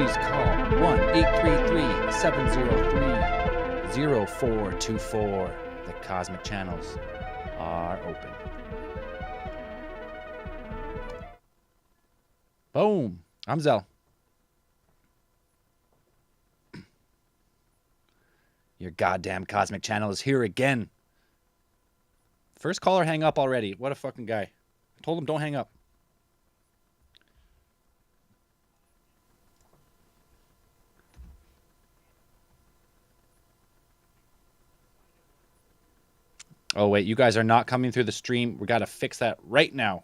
please call 1-833-703-0424. The Cosmic Channels are open. Boom. I'm Zell. Your goddamn Cosmic Channel is here again. First caller hang up already. What a fucking guy. I told him don't hang up. Oh, wait. You guys are not coming through the stream. We got to fix that right now.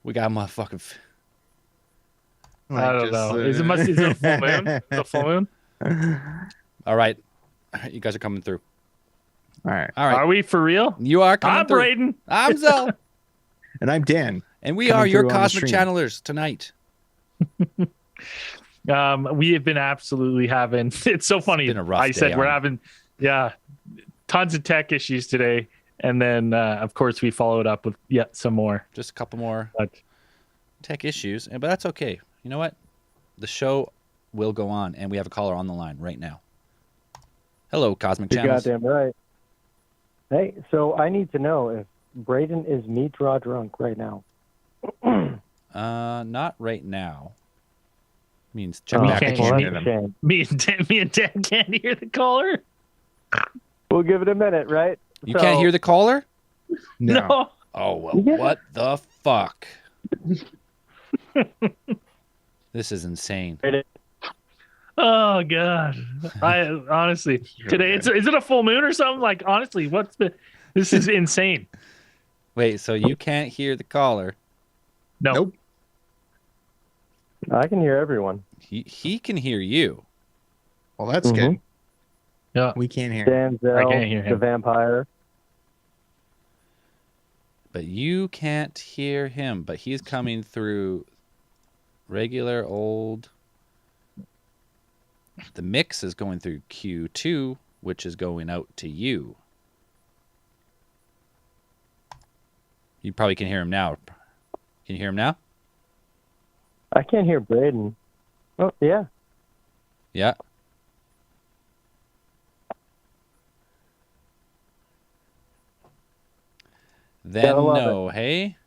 We got a motherfucking... I don't know. Is it a full moon? The full moon? All right. You guys are coming through. All right. Are we for real? You are coming I'm through. Braden. I'm Zell. And I'm Dan. And we Coming are your through on the Cosmic stream. Channelers tonight. We have been absolutely having... It's so funny. been a rough I day said we're on it. having, tons of tech issues today. And then, of course, we followed up with yet some more. Just a couple more But tech issues, but that's okay. You know what? The show will go on, and we have a caller on the line right now. Hello, Cosmic You're Channels. goddamn right. Hey, so I need to know if Braden is meat raw drunk right now. Not right now. Means check We back can't again. hear That's a shame. me and Dan can't hear the caller. We'll give it a minute, right? You can't hear the caller? No. Oh, well, Yeah. what the fuck? This is insane. Oh God! I honestly today is it a full moon or something? Like honestly, this is insane. Wait, so you can't hear the caller? No. Nope. I can hear everyone. He can hear you. Well, that's Mhm. good. Yeah. We can't hear. Danzel, I can't hear him. the vampire. But you can't hear him. But he's coming through regular old... The mix is going through Q2, which is going out to you. You probably can hear him now. Can you hear him now? I can't hear Braden. Oh, yeah. Yeah. Then Gotta love no, hey?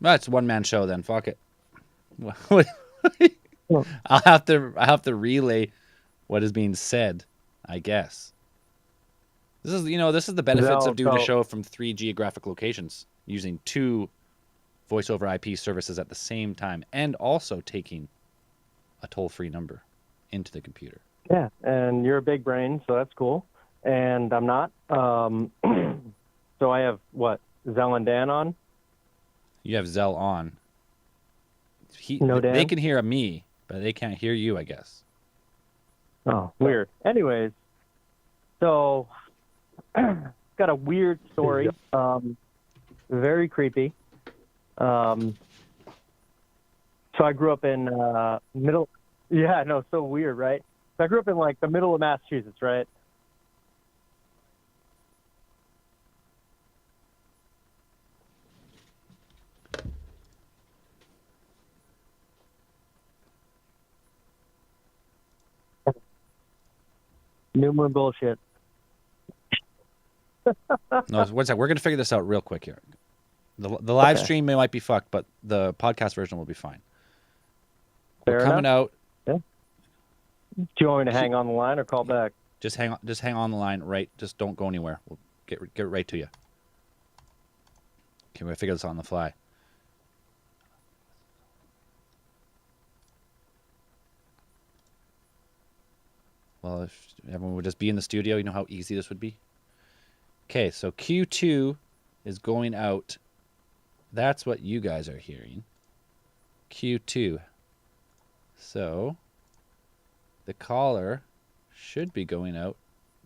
That's a one-man show then. Fuck it. I'll have to relay what is being said, I guess. This is the benefits of doing a show from 3 geographic locations, using 2 voice over IP services at the same time, and also taking a toll-free number into the computer. Yeah, and you're a big brain, so that's cool. And I'm not. So I have, what, Zell and Dan on? You have Zell on. No, Dan? They can hear me, but they can't hear you, I guess. Oh, weird. Anyways, so got a weird story. Very creepy. So I grew up in middle. Yeah, no, so weird, right? So I grew up in like the middle of Massachusetts, right? New moon bullshit. No, one sec. We're gonna figure this out real quick here. The live Okay. stream might be fucked, but the podcast version will be fine. Fair We're coming out. Do you want me to hang on the line or call back? Just hang on the line. Right. Just don't go anywhere. We'll get right to you. Okay, we'll figure this out on the fly. Well, if everyone would just be in the studio, you know how easy this would be? Okay, so Q2 is going out. That's what you guys are hearing. Q2. So the caller should be going out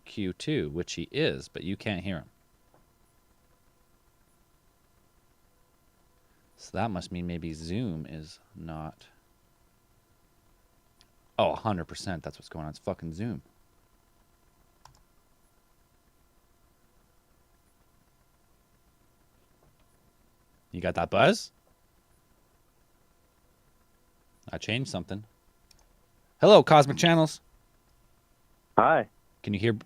Q2, which he is, but you can't hear him. So that must mean maybe Zoom is not... Oh, 100%. That's what's going on. It's fucking Zoom. You got that buzz? I changed something. Hello, Cosmic Channels. Hi. Can you hear?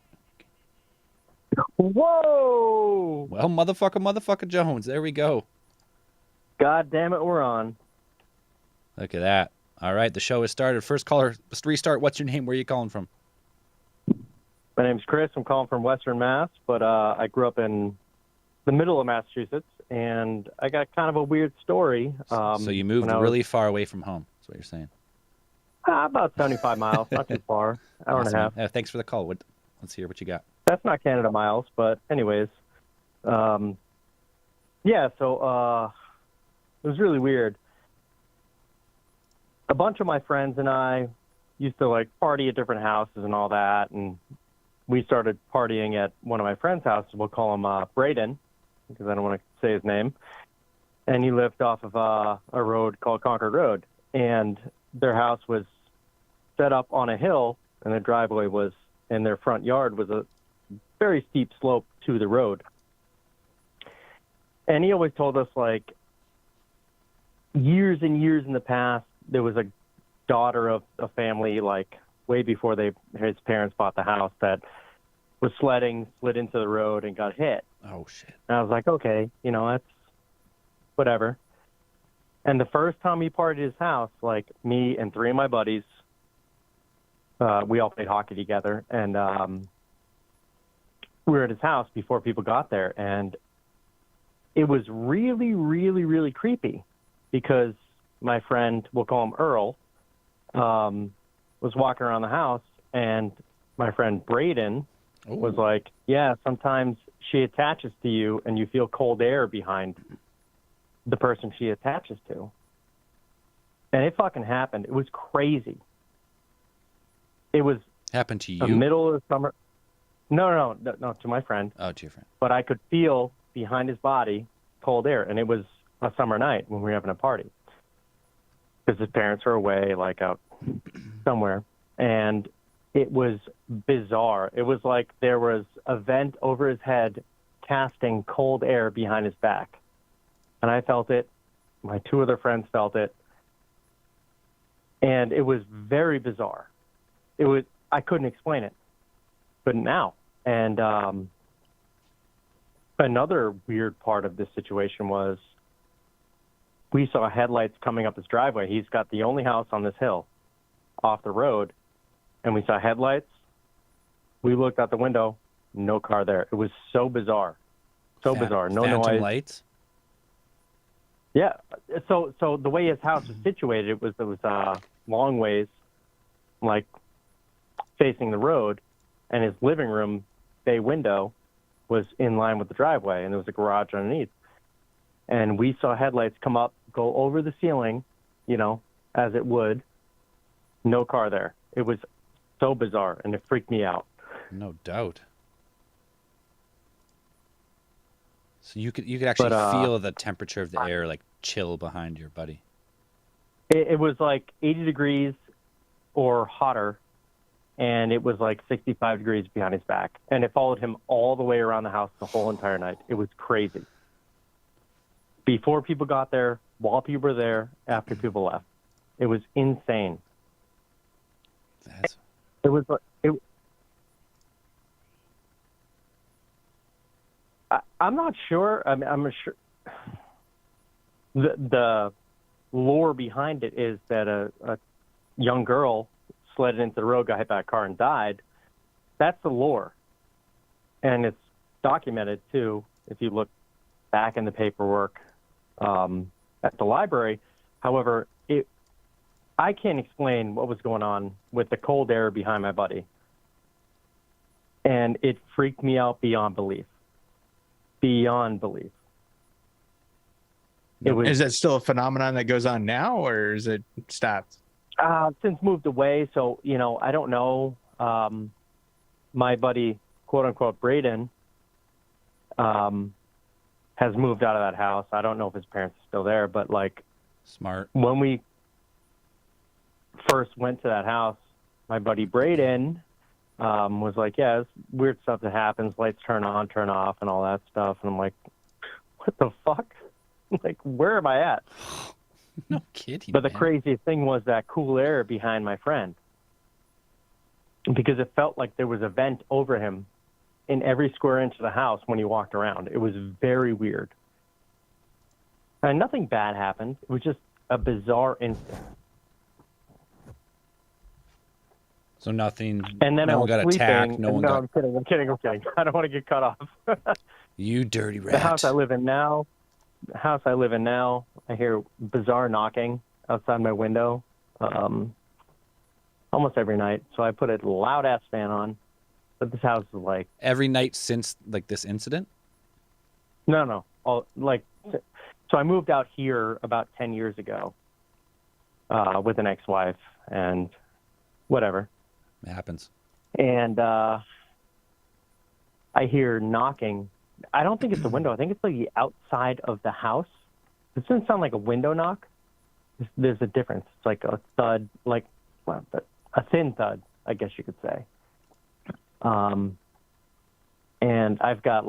Whoa! Well, motherfucker Jones. There we go. God damn it, we're on. Look at that. All right, the show has started. First caller, let's restart. What's your name? Where are you calling from? My name's Chris. I'm calling from Western Mass, but I grew up in the middle of Massachusetts, and I got kind of a weird story. So you moved when I was- really far away from home. That's what you're saying. About 75 miles, not too far. Hour and a Awesome. half. Yeah, thanks for the call. Let's hear what you got. That's not Canada miles, but anyways. Yeah, so it was really weird. A bunch of my friends and I used to like party at different houses and all that, and we started partying at one of my friends' houses. We'll call him Braden, because I don't want to say his name. And he lived off of a road called Concord Road, and their house was set up on a hill, and their driveway was, and their front yard was a very steep slope to the road. And he always told us, like, years and years in the past, there was a daughter of a family, like, way before his parents bought the house, that was sledding, slid into the road, and got hit. Oh, shit. And I was like, okay, that's whatever. And the first time he partied at his house, like, me and three of my buddies, we all played hockey together, and we were at his house before people got there, and it was really, really, really creepy because my friend, we'll call him Earl, was walking around the house, and my friend Braden was like, yeah, sometimes she attaches to you and you feel cold air behind the person she attaches to. And it fucking happened. It was crazy. It was Happened to the you? middle of the summer. No, to my friend. Oh, to your friend. But I could feel behind his body cold air, and it was a summer night when we were having a party because his parents were away, like out somewhere, and it was bizarre. It was like there was a vent over his head casting cold air behind his back, and I felt it. My two other friends felt it, and it was very bizarre. I couldn't explain it, but now. And another weird part of this situation was we saw headlights coming up his driveway. He's got the only house on this hill off the road, and we saw headlights. We looked out the window, no car there. It was so bizarre. So bizarre. No Phantom noise. lights? Yeah. So the way his house was situated, it was long ways, like facing the road, and his living room bay window was in line with the driveway, and there was a garage underneath. And we saw headlights come up, go over the ceiling, as it would. No car there. It was so bizarre, and it freaked me out. No doubt. So you could actually feel the temperature of the air like chill behind your buddy. It was like 80 degrees or hotter, and it was like 65 degrees behind his back. And it followed him all the way around the house the whole entire night. It was crazy. Before people got there, while people were there, after people left. It was insane. It was I'm not sure. I'm sure. The lore behind it is that a young girl sledded into the road, got hit by a car, and died. That's the lore, and it's documented too. If you look back in the paperwork at the library, however, I can't explain what was going on with the cold air behind my buddy, and it freaked me out beyond belief. Beyond belief. Is that still a phenomenon that goes on now, or is it stopped? Since moved away, so I don't know. My buddy, quote unquote, Braden, has moved out of that house. I don't know if his parents are still there, but like, smart. When we first went to that house, my buddy Braden was like, yeah, it's weird stuff that happens. Lights turn on, turn off, and all that stuff. And I'm like, what the fuck? Like, where am I at? No kidding. But the man. craziest thing was that cool air behind my friend, because it felt like there was a vent over him in every square inch of the house when he walked around. It was very weird. And nothing bad happened. It was just a bizarre incident. So nothing. And then no I one was got sleeping. attacked. No one got. I'm kidding. I don't want to get cut off. You dirty rat. The house I live in now, I hear bizarre knocking outside my window almost every night. So I put a loud ass fan on. But this house is like, Every night since like this incident. no. So I moved out here about 10 years ago with an ex-wife and whatever. It happens. And I hear knocking. I don't think it's a window. I think it's like the outside of the house. It doesn't sound like a window knock. There's a difference. It's like a thud, like a thin thud, I guess you could say. And I've got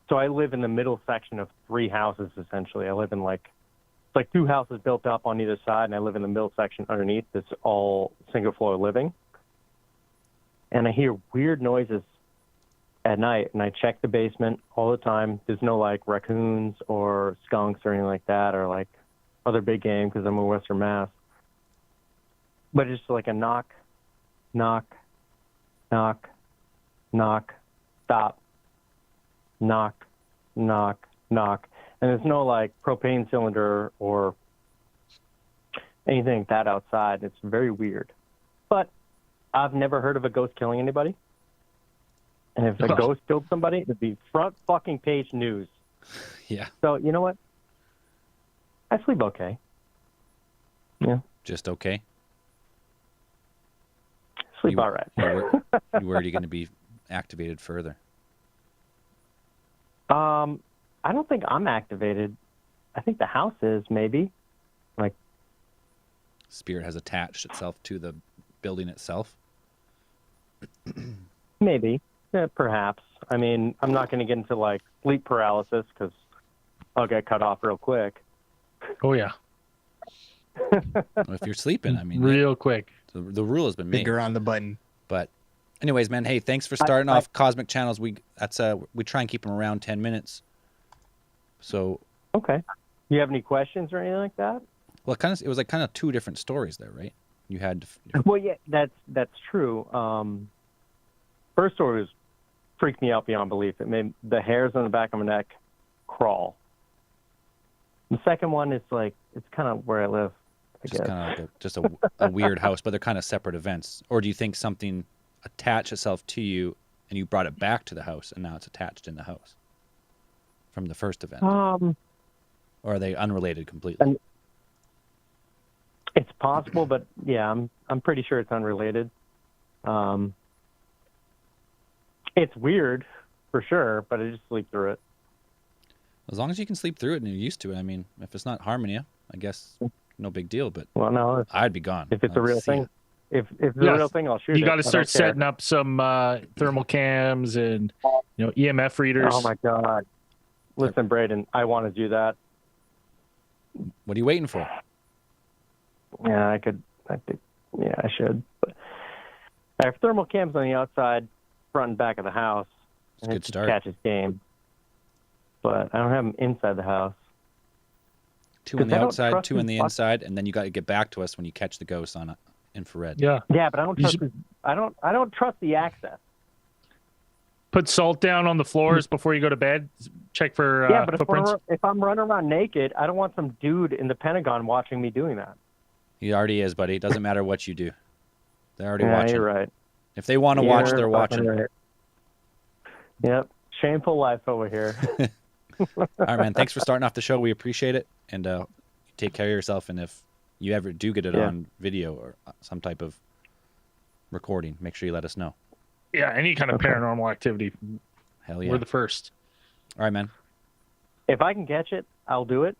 so I live in the middle section of 3 houses, essentially. I live in it's like 2 houses built up on either side, and I live in the middle section underneath. It's all single floor living. And I hear weird noises at night, and I check the basement all the time. There's no raccoons or skunks or anything like that, or other big game, because I'm in Western Mass. But it's just like a knock, knock, knock, knock, stop, knock, knock, knock. And there's no propane cylinder or anything like that outside. It's very weird. But I've never heard of a ghost killing anybody. And if a ghost killed somebody, it'd be front fucking page news. Yeah. So you know what? I sleep okay. Yeah. Just okay. Sleep all right. Where are you going to be activated further? I don't think I'm activated. I think the house is, maybe. Spirit has attached itself to the building itself. Maybe. Yeah, perhaps. I mean, I'm not going to get into sleep paralysis because I'll get cut off real quick. Oh yeah, Well, if you're sleeping, I mean, real quick. the rule has been made. Finger on the button. But anyways, man, hey, thanks for starting off Cosmic Channels. We try and keep them around 10 minutes. So, Okay. You have any questions or anything like that? well, it was kind of 2 different stories there, right? You had Well, yeah, that's true. First story freaked me out beyond belief. It made the hairs on the back of my neck crawl. The second one is it's kind of where I live, I just guess. kind of just a weird house, but they're kind of separate events. Or do you think something attached itself to you and you brought it back to the house and now it's attached in the house from the first event? Or are they unrelated completely? It's possible, but yeah, I'm pretty sure it's unrelated. It's weird, for sure, but I just sleep through it. As long as you can sleep through it and you're used to it. I mean, if it's not harming you, I guess no big deal. But Well, no, I'd be gone. if it's a I'd real see thing, it. if it's a Yes. real thing, I'll shoot it. You got to I start don't care. setting up some thermal cams and EMF readers. Oh my God! Listen, Braden, I want to do that. What are you waiting for? Yeah, I could. Yeah, I should. But I have thermal cams on the outside, front and back of the house. It's a and good it start. catches game. But I don't have them inside the house. 2 on 'Cause the I don't outside, trust 2 on these the fuck- inside, and then you got to get back to us when you catch the ghosts on infrared. Yeah. Yeah, but I don't You trust. should- I don't trust the access. Put salt down on the floors before you go to bed. Check for Yeah, but footprints. if I'm running around naked, I don't want some dude in the Pentagon watching me doing that. He already is, buddy. It doesn't matter what you do. They're already Yeah, watching. you're right. If they want to watch, You're they're fucking watching. right. Yep, shameful life over here. All right, man. Thanks for starting off the show. We appreciate it. And take care of yourself. And if you ever do get it Yeah. on video or some type of recording, make sure you let us know. Yeah, any kind of Okay. paranormal activity. Hell yeah. We're the first. All right, man. If I can catch it, I'll do it.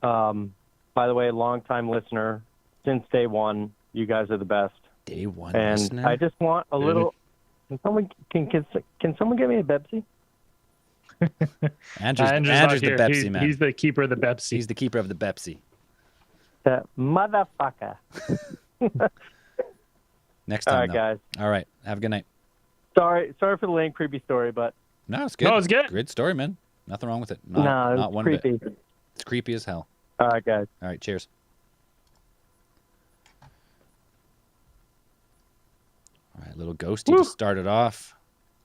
By the way, long-time listener, since day one, you guys are the best. Day one And listener. I just want a little. Can someone get me a Pepsi? Andrew's not the here. Pepsi man. He's the keeper of the Pepsi. He's the keeper of the Pepsi. The motherfucker. Next All time, right, though. guys. All right. Have a good night. Sorry for the lame, creepy story, but No, it's good. No, it's good. Good story, man. Nothing wrong with it. no, Not it's one creepy. bit. It's creepy as hell. All right, guys. All right. Cheers. All right, little ghosty Woo. to start it off.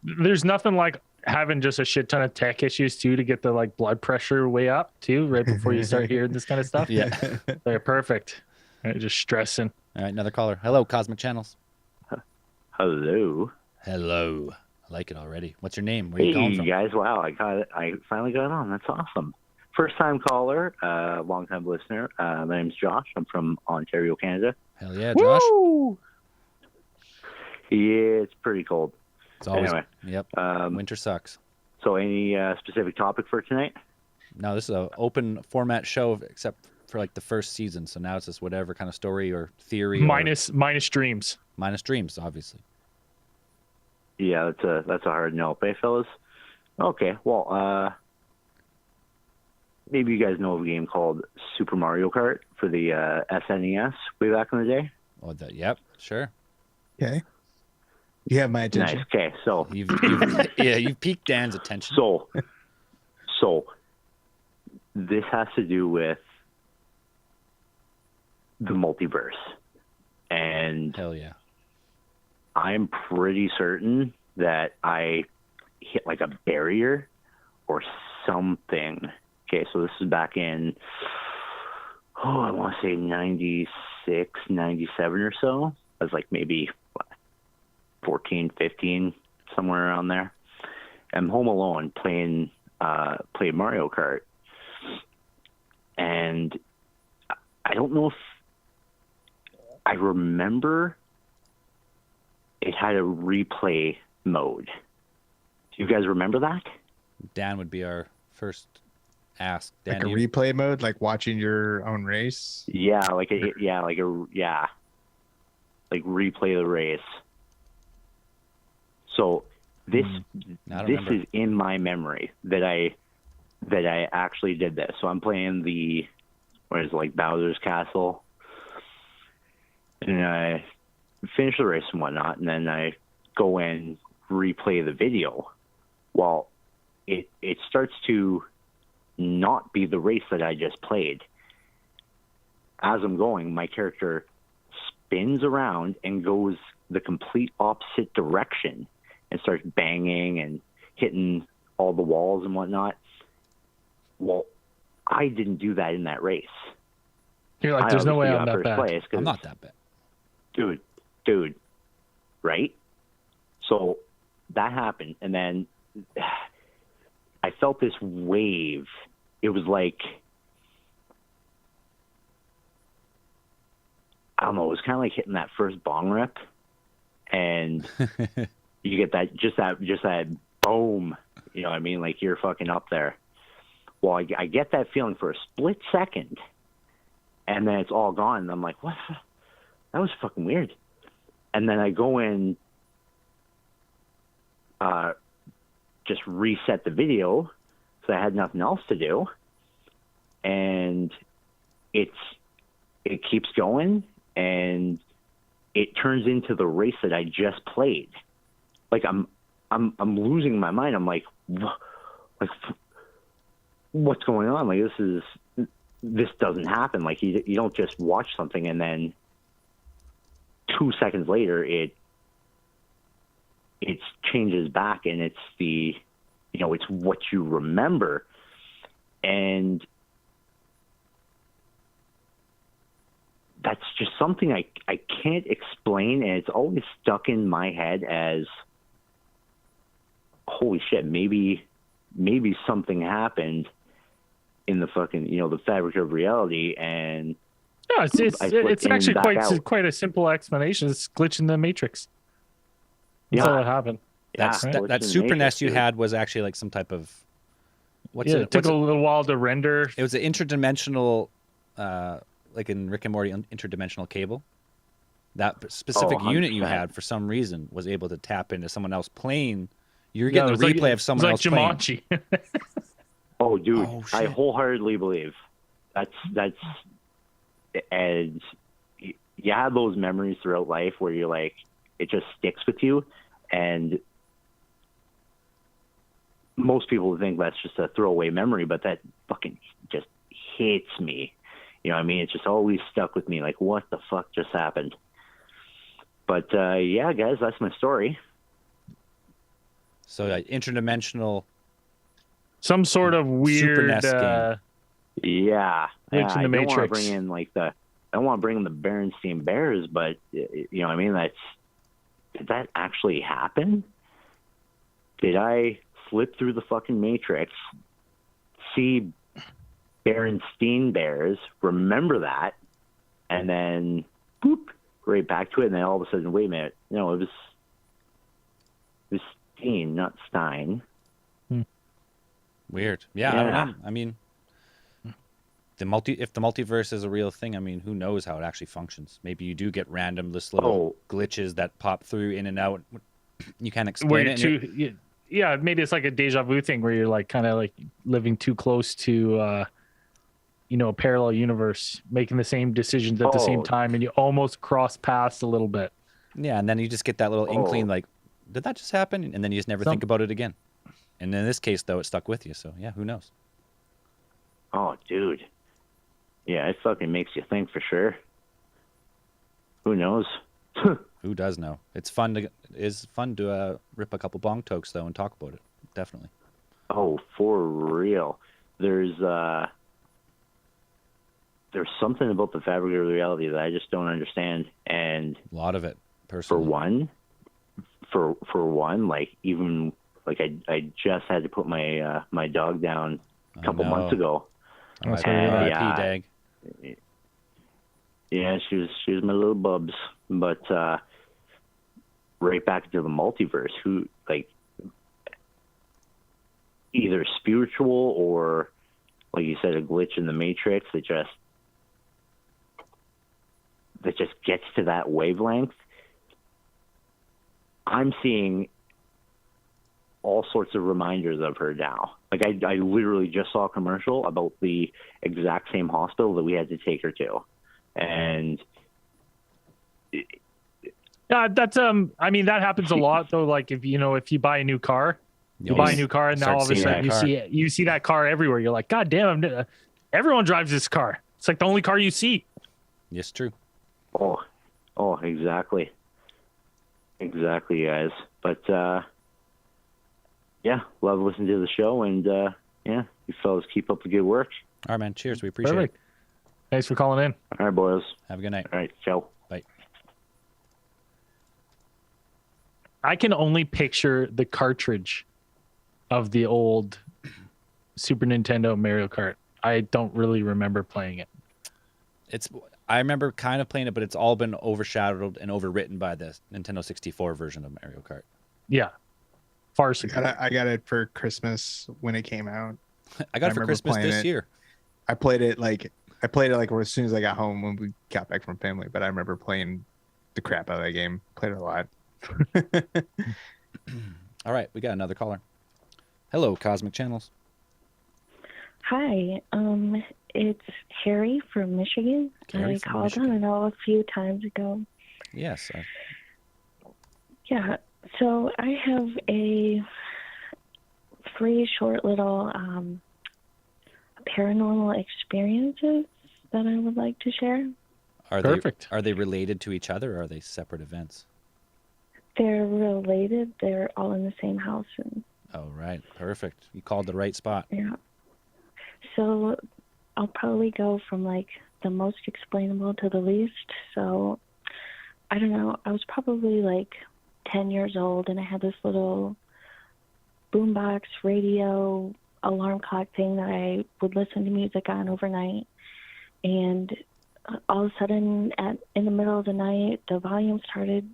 There's nothing like having just a shit ton of tech issues too to get the like blood pressure way up too right before you start hearing this kind of stuff. Yeah. They're perfect. Just stressing. All right, another caller. Hello, Cosmic Channels. Hello. Hello. I like it already. What's your name? Where are you calling Hey from? guys! Wow, I finally got on. That's awesome. First time caller, long time listener. My name's Josh. I'm from Ontario, Canada. Hell yeah, Josh. Woo! Yeah, it's pretty cold. It's always. Anyway, Yep. Winter sucks. so any specific topic for tonight? No, this is an open format show except for like the first season. So now it's just whatever kind of story or theory. Minus dreams. Minus dreams, obviously. Yeah, that's a hard no, eh, fellas? Okay, well, maybe you guys know of a game called Super Mario Kart for the SNES way back in the day. Oh, yep, sure. Okay. You have my attention. Nice. Okay, so You've piqued Dan's attention. So this has to do with the multiverse, and Hell yeah. I'm pretty certain that I hit like a barrier or something. Okay, so this is back in, I want to say 96, 97 or so. I was like maybe 14, 15, somewhere around there. I'm home alone playing Mario Kart. And I don't know if I remember it had a replay mode. Do you guys remember that? Dan would be our first ask. Dan, Like a replay mode, like watching your own race. Yeah, like replay the race. So this I don't this remember. is in my memory that I actually did this. So I'm playing like Bowser's Castle, and I finish the race and whatnot, and then I go and replay the video. Well, it starts to not be the race that I just played. As I'm going, my character spins around and goes the complete opposite direction and starts banging and hitting all the walls and whatnot. Well, I didn't do that in that race. You're like, there's no way I'm that first bad. place 'cause- I'm not that bad. dude, right? So that happened, and then I felt this wave. It was like, I don't know, it was kind of like hitting that first bong rip, and you get that just that boom, you know what I mean? Like you're fucking up there. Well, I get that feeling for a split second, and then it's all gone, and I'm like, what? That was fucking weird. And then I go in, just reset the video, so I had nothing else to do, and it keeps going, and it turns into the race that I just played. Like I'm losing my mind. I'm like what's going on? Like this doesn't happen. Like you don't just watch something and then 2 seconds later it changes back, and it's it's what you remember. And that's just something I can't explain, and it's always stuck in my head as, holy shit, maybe something happened in the fucking, the fabric of reality, and No, it's I flipped it's in and actually back out. quite a simple explanation. It's glitch in the matrix. That's Yeah. all that happened. That's Yeah, that, glitch that in the Super Matrix, NES you dude. had was actually like some type of It took a little while to render. It was an interdimensional, like in Rick and Morty, interdimensional cable. That specific unit you 100%. had, for some reason, was able to tap into someone else playing You're getting it the was replay like, of someone it else was playing. like Jumanji. Oh, dude, Oh, I shit. wholeheartedly believe that's and you have those memories throughout life where you're like, it just sticks with you, and most people think that's just a throwaway memory, but that fucking just hits me. You know what I mean? It's just always stuck with me. Like, what the fuck just happened? But yeah, guys, that's my story. So interdimensional. Some sort of Super weird. NES game. Yeah, Glitch in the I don't want to Matrix. bring in like I don't want to bring in the Berenstein Bears, but you know what I mean? Did that actually happen? Did I slip through the fucking Matrix, see Berenstein Bears, remember that, and then boop, right back to it, and then all of a sudden, wait a minute, no, it was Steen, not Stein. Weird. Yeah, I don't Yeah. know. I mean, if the multiverse is a real thing, I mean, who knows how it actually functions? Maybe you do get random little glitches that pop through in and out. You can't Where explain you're it. and too, yeah, maybe it's like a deja vu thing where you're like kind of like living too close to, a parallel universe, making the same decisions at the same Oh. time, and you almost cross paths a little bit. Yeah, and then you just get that little inkling, like, did that just happen? And then you just never think about it again. And in this case, though, it stuck with you. So yeah, who knows? Oh, dude. Yeah, it fucking makes you think for sure. Who knows? Who does know? It's fun to rip a couple bong tokes though and talk about it. Definitely. Oh, for real. There's something about the fabric of reality that I just don't understand. And A lot of it, for personally. one, like even like I just had to put my my dog down a couple no. months ago. R.I.P. And, R.I.P. Dag. Yeah, she was my little bubs, but right back into the multiverse. Who like either spiritual or, like you said, a glitch in the Matrix that just gets to that wavelength. I'm seeing all sorts of reminders of her now. Like I literally just saw a commercial about the exact same hospital that we had to take her to. And Yeah, that's I mean that happens a lot though. Like if you buy a new car, you buy a new car, and now start all of a seeing sudden that you see that car everywhere. You're like, God damn, everyone drives this car. It's like the only car you see. Yes, true. oh, exactly, guys. But yeah, love listening to the show, and yeah, you fellas keep up the good work. All right, man. Cheers. We appreciate Perfect. Thanks for calling in. All right, boys. it. Have a good night. All right, ciao. Bye. I can only picture the cartridge of the old Super Nintendo Mario Kart. I don't really remember playing it. I remember kind of playing it, but it's all been overshadowed and overwritten by the Nintendo 64 version of Mario Kart. Yeah. Farcical. I got it for Christmas when it came out. I got it for remember Christmas playing this it. year. I played it like as soon as I got home when we got back from family. But I remember playing the crap out of that game. Played it a lot. All right, we got another caller. Hello, Cosmic Channels. Hi, it's Harry from Michigan. Harry I from called Michigan. on and a few times ago. Yes. Yeah, so I have a 3 short little paranormal experiences that I would like to share. Perfect. Are they related to each other, or are they separate events? They're related. They're all in the same house. And Oh, right. Perfect. You called the right spot. yeah. So I'll probably go from like the most explainable to the least. So I don't know. I was probably like 10 years old, and I had this little boombox radio alarm clock thing that I would listen to music on overnight. And all of a sudden, in the middle of the night, the volume started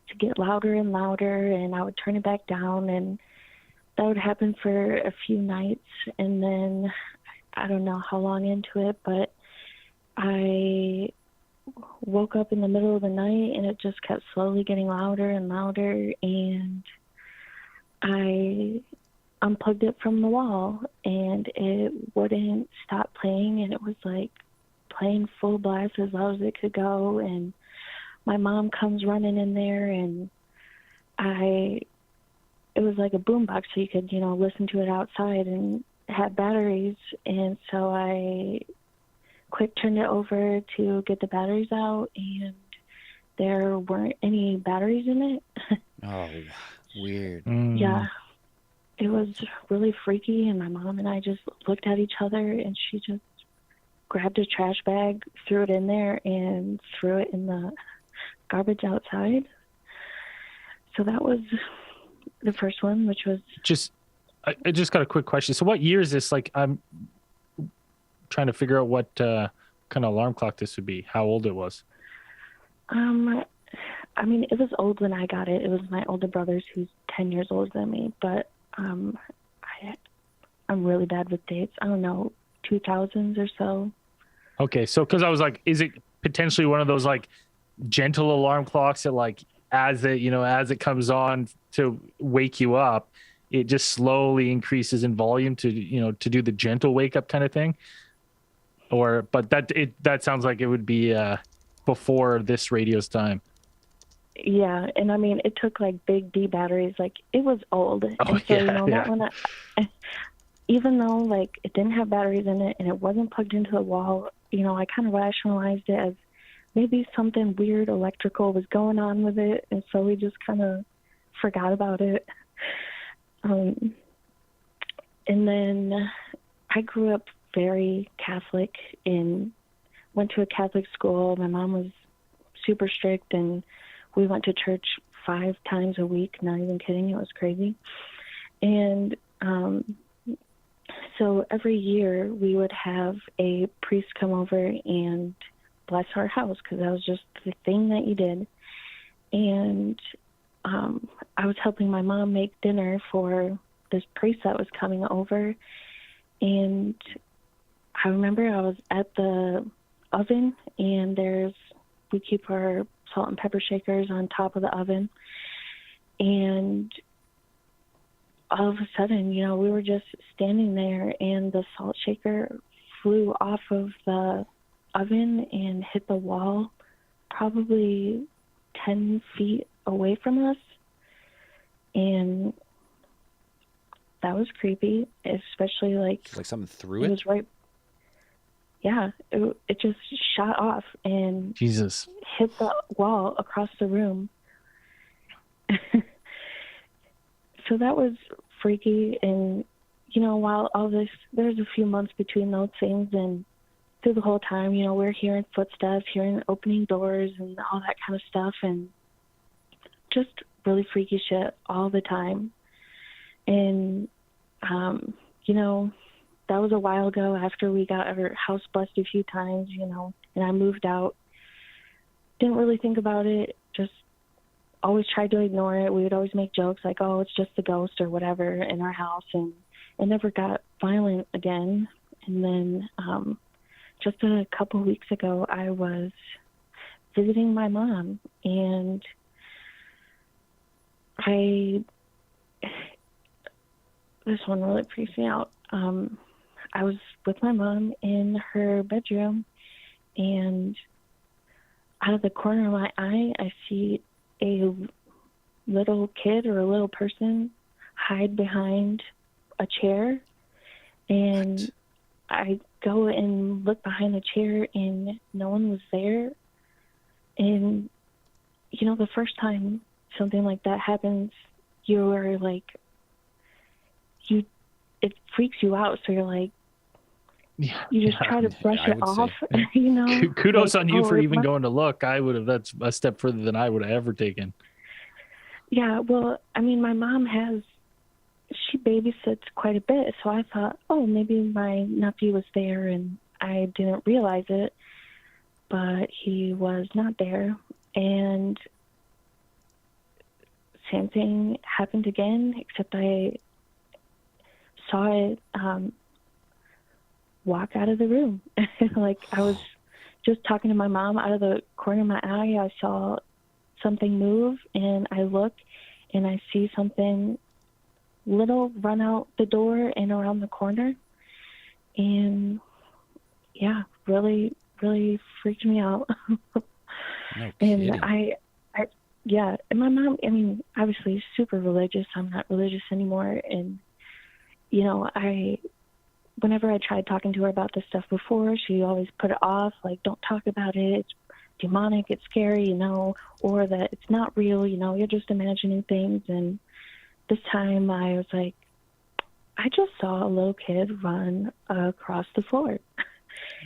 to get louder and louder, and I would turn it back down, and that would happen for a few nights. And then I don't know how long into it, but I woke up in the middle of the night, and it just kept slowly getting louder and louder. And I unplugged it from the wall, and it wouldn't stop playing, and it was like playing full blast as loud as it could go. And my mom comes running in there, and it was like a boombox, so you could, listen to it outside, and it had batteries. And so I quick turned it over to get the batteries out, and there weren't any batteries in it. Oh, weird. Yeah. It was really freaky, and my mom and I just looked at each other, and she just grabbed a trash bag, threw it in there, and threw it in the garbage outside. So that was the first one, which was... I just got a quick question. So what year is this? Like, I'm trying to figure out what kind of alarm clock this would be, how old it was. I mean, it was old when I got it. It was my older brother's, who's 10 years older than me, but I'm really bad with dates. I don't know, 2000s or so. Okay, so because I was like, is it potentially one of those like gentle alarm clocks that like as it comes on to wake you up, it just slowly increases in volume to do the gentle wake up kind of thing? But that sounds like it would be before this radio's time. Yeah, and I mean, it took like big D batteries. Like, it was old. Oh, and so, yeah. that one, even though like it didn't have batteries in it and it wasn't plugged into the wall, I kind of rationalized it as maybe something weird electrical was going on with it, and so we just kind of forgot about it. And then I grew up very Catholic and went to a Catholic school. My mom was super strict, and we went to church 5 times a week. Not even kidding. It was crazy. And so every year we would have a priest come over and bless our house, because that was just the thing that you did. And I was helping my mom make dinner for this priest that was coming over. And I remember I was at the oven, and we keep our salt and pepper shakers on top of the oven. And all of a sudden, we were just standing there, and the salt shaker flew off of the oven and hit the wall probably 10 feet away from us. And that was creepy, especially like something threw it it? was right. Yeah, it just shot off and Jesus. hit the wall across the room. So that was freaky. And, while all this, there's a few months between those things, and through the whole time, we're hearing footsteps, hearing opening doors and all that kind of stuff, and just really freaky shit all the time. And, that was a while ago after we got our house blessed a few times, and I moved out. Didn't really think about it, just always tried to ignore it. We would always make jokes like, oh, it's just the ghost or whatever in our house, and it never got violent again. And then just a couple weeks ago, I was visiting my mom, and this one really freaks me out. I was with my mom in her bedroom, and out of the corner of my eye, I see a little kid or a little person hide behind a chair. And What? I go and look behind the chair, and no one was there. And, the first time something like that happens, you're like, it freaks you out. So you're like, Yeah. you just try to brush I it would off, say. Kudos like, on you oh, for it even must- going to look. That's a step further than I would have ever taken. Yeah, well, I mean, my mom she babysits quite a bit, so I thought, oh, maybe my nephew was there and I didn't realize it, but he was not there. And same thing happened again, except I saw it walk out of the room. Like, I was just talking to my mom out of the corner of my eye. I saw something move, and I look, and I see something little run out the door and around the corner. And yeah, really, really freaked me out. No And kidding. yeah, and my mom, I mean, obviously super religious. I'm not religious anymore. And, you know, whenever I tried talking to her about this stuff before, she always put it off, like, don't talk about it. It's demonic, it's scary, you know, or that it's not real, you know, you're just imagining things. And this time I was like, I just saw a little kid run across the floor.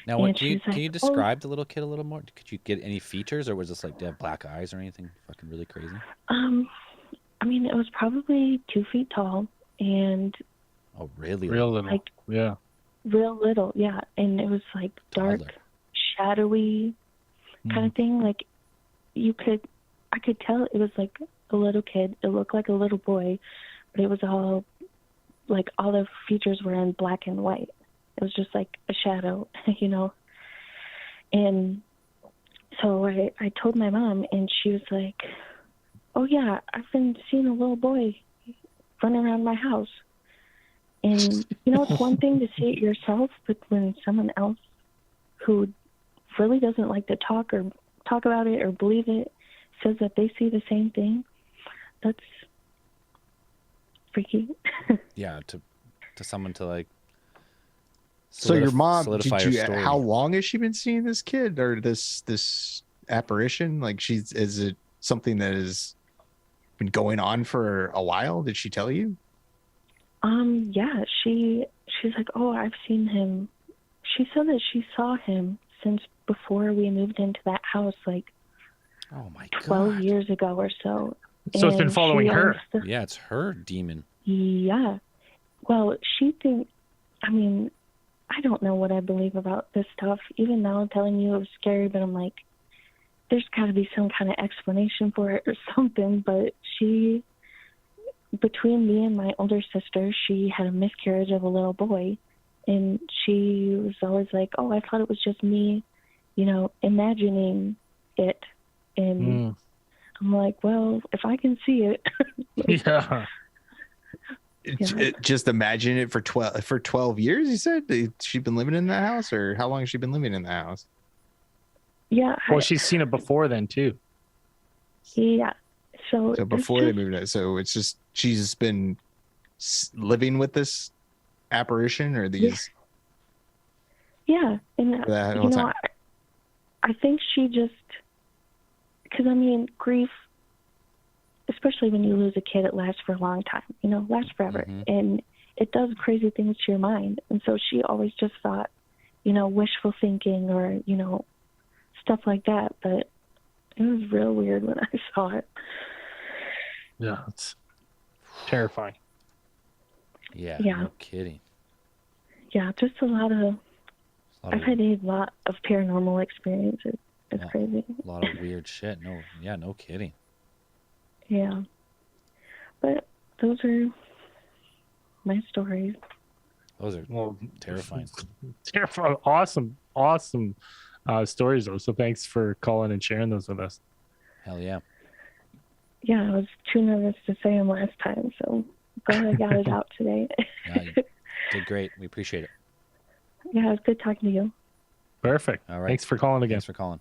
Now, what And can you she's like, describe the little kid a little more? Could you get any features, or was this like, do you have black eyes or anything fucking really crazy? I mean, it was probably 2 feet tall and Oh, really? Real little. like Yeah. real little, yeah. And it was like dark, Toddler. shadowy kind of thing. Like I could tell it was like a little kid. It looked like a little boy, but it was all like all the features were in black and white. It was just like a shadow, you know. And so I told my mom, and she was like, oh yeah, I've been seeing a little boy running around my house. And you know, it's one thing to see it yourself, but when someone else who really doesn't like to talk about it or believe it says that they see the same thing, that's freaky. Yeah, to someone to like. So your mom, solidify her story. how long has she been seeing this kid or this apparition? Like is it something that has been going on for a while? Did she tell you? Yeah, she's like, oh, I've seen him. She said that she saw him since before we moved into that house, like Oh my 12 god. years ago or so. So it's been And following she her. always- Yeah, it's her demon. Yeah. Well, I mean, I don't know what I believe about this stuff. Even now I'm telling you it was scary, but I'm like, there's got to be some kind of explanation for it or something. But between me and my older sister, she had a miscarriage of a little boy. And she was always like, oh, I thought it was just me, you know, imagining it. And I'm like, well, if I can see it. Yeah. Just imagine it for 12 years. You said she'd been living in that house, or how long has she been living in that house? Yeah. Well, she's seen it before then too. Yeah. So So before they moved out, so it's just she's just been living with this apparition or these. Yeah, and That you whole know, time. I think she just, because I mean, grief, especially when you lose a kid, it lasts for a long time. You know, lasts forever, Mhm. and it does crazy things to your mind. And so she always just thought, you know, wishful thinking or you know, stuff like that. But it was real weird when I saw it. Yeah. It's terrifying. Yeah, Yeah. no kidding. Yeah, just a lot of. A lot I've of, had a lot of paranormal experiences. It's Yeah. crazy. lot of weird shit. No kidding. Yeah. But those are my stories. Those are Well, terrifying. terrifying. Awesome stories though. So thanks for calling and sharing those with us. Hell yeah. Yeah, I was too nervous to say them last time, so glad I got it out today. No, you did great. We appreciate it. Yeah, it was good talking to you. Perfect. All right. Thanks for calling again. Thanks for calling.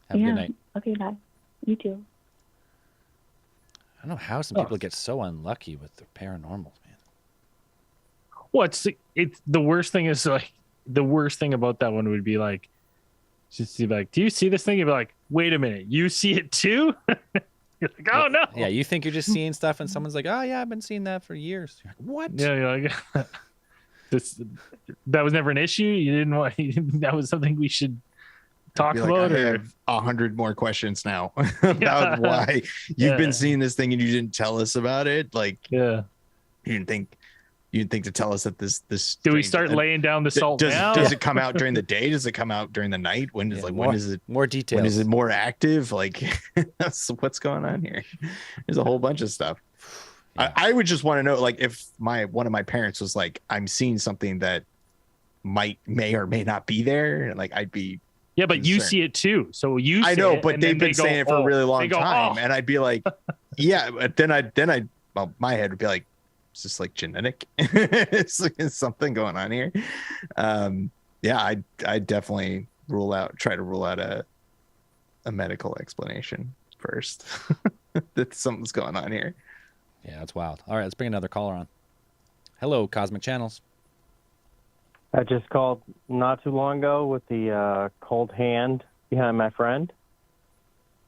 Have a Yeah. good night. Okay, bye. You too. I don't know how some people get so unlucky with their paranormals, man. Well, it's the worst thing is like the worst thing about that one would be like just be like, do you see this thing? You'd be like, wait a minute, you see it too? You're like, oh no. Yeah, you think you're just seeing stuff, and someone's like, "Oh yeah, I've been seeing that for years." You're like, "What?" Yeah, you're like that was never an issue. You didn't want that was something we should talk Be like, about. I Or have 100 more questions now about why you've been seeing this thing and you didn't tell us about it. Like yeah. you didn't think to tell us that this Do we strange- start laying down the salt does, now? does it come out during the day? Does it come out during the night? When is Yeah, like more, when is it more details? when is it more active? Like that's what's going on here. There's a whole bunch of stuff. Yeah. I would just want to know, like, if one of my parents was like, I'm seeing something that may or may not be there, like I'd be. Yeah, but you concerned. see it too. So you I say know, it, but and they've then been they go, saying it for a "Oh." really long They go, time, "Oh." and I'd be like, yeah. But then well, my head would be like, Is this like genetic? Is something going on here? Yeah, I definitely try to rule out a medical explanation first. That something's going on here. Yeah, that's wild. All right, let's bring another caller on. Hello, Cosmic Channels. I just called not too long ago with the cold hand behind my friend.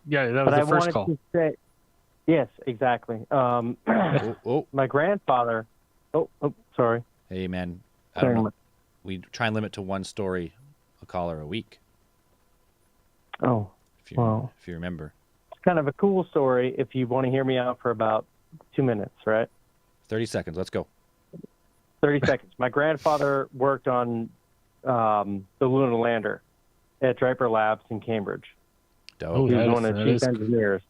Yeah, that was But the I first wanted call. to say, yes, exactly. Oh, My grandfather. Oh, sorry. hey, man. I don't know. We try and limit to one story a caller a week, Oh, if you, Wow. if you remember. it's kind of a cool story if you want to hear me out for about 2 minutes, right? 30 seconds. Let's go. 30 seconds. My grandfather worked on the lunar lander at Draper Labs in Cambridge. Dope. Oh, He was that one is- of the that chief is- engineers.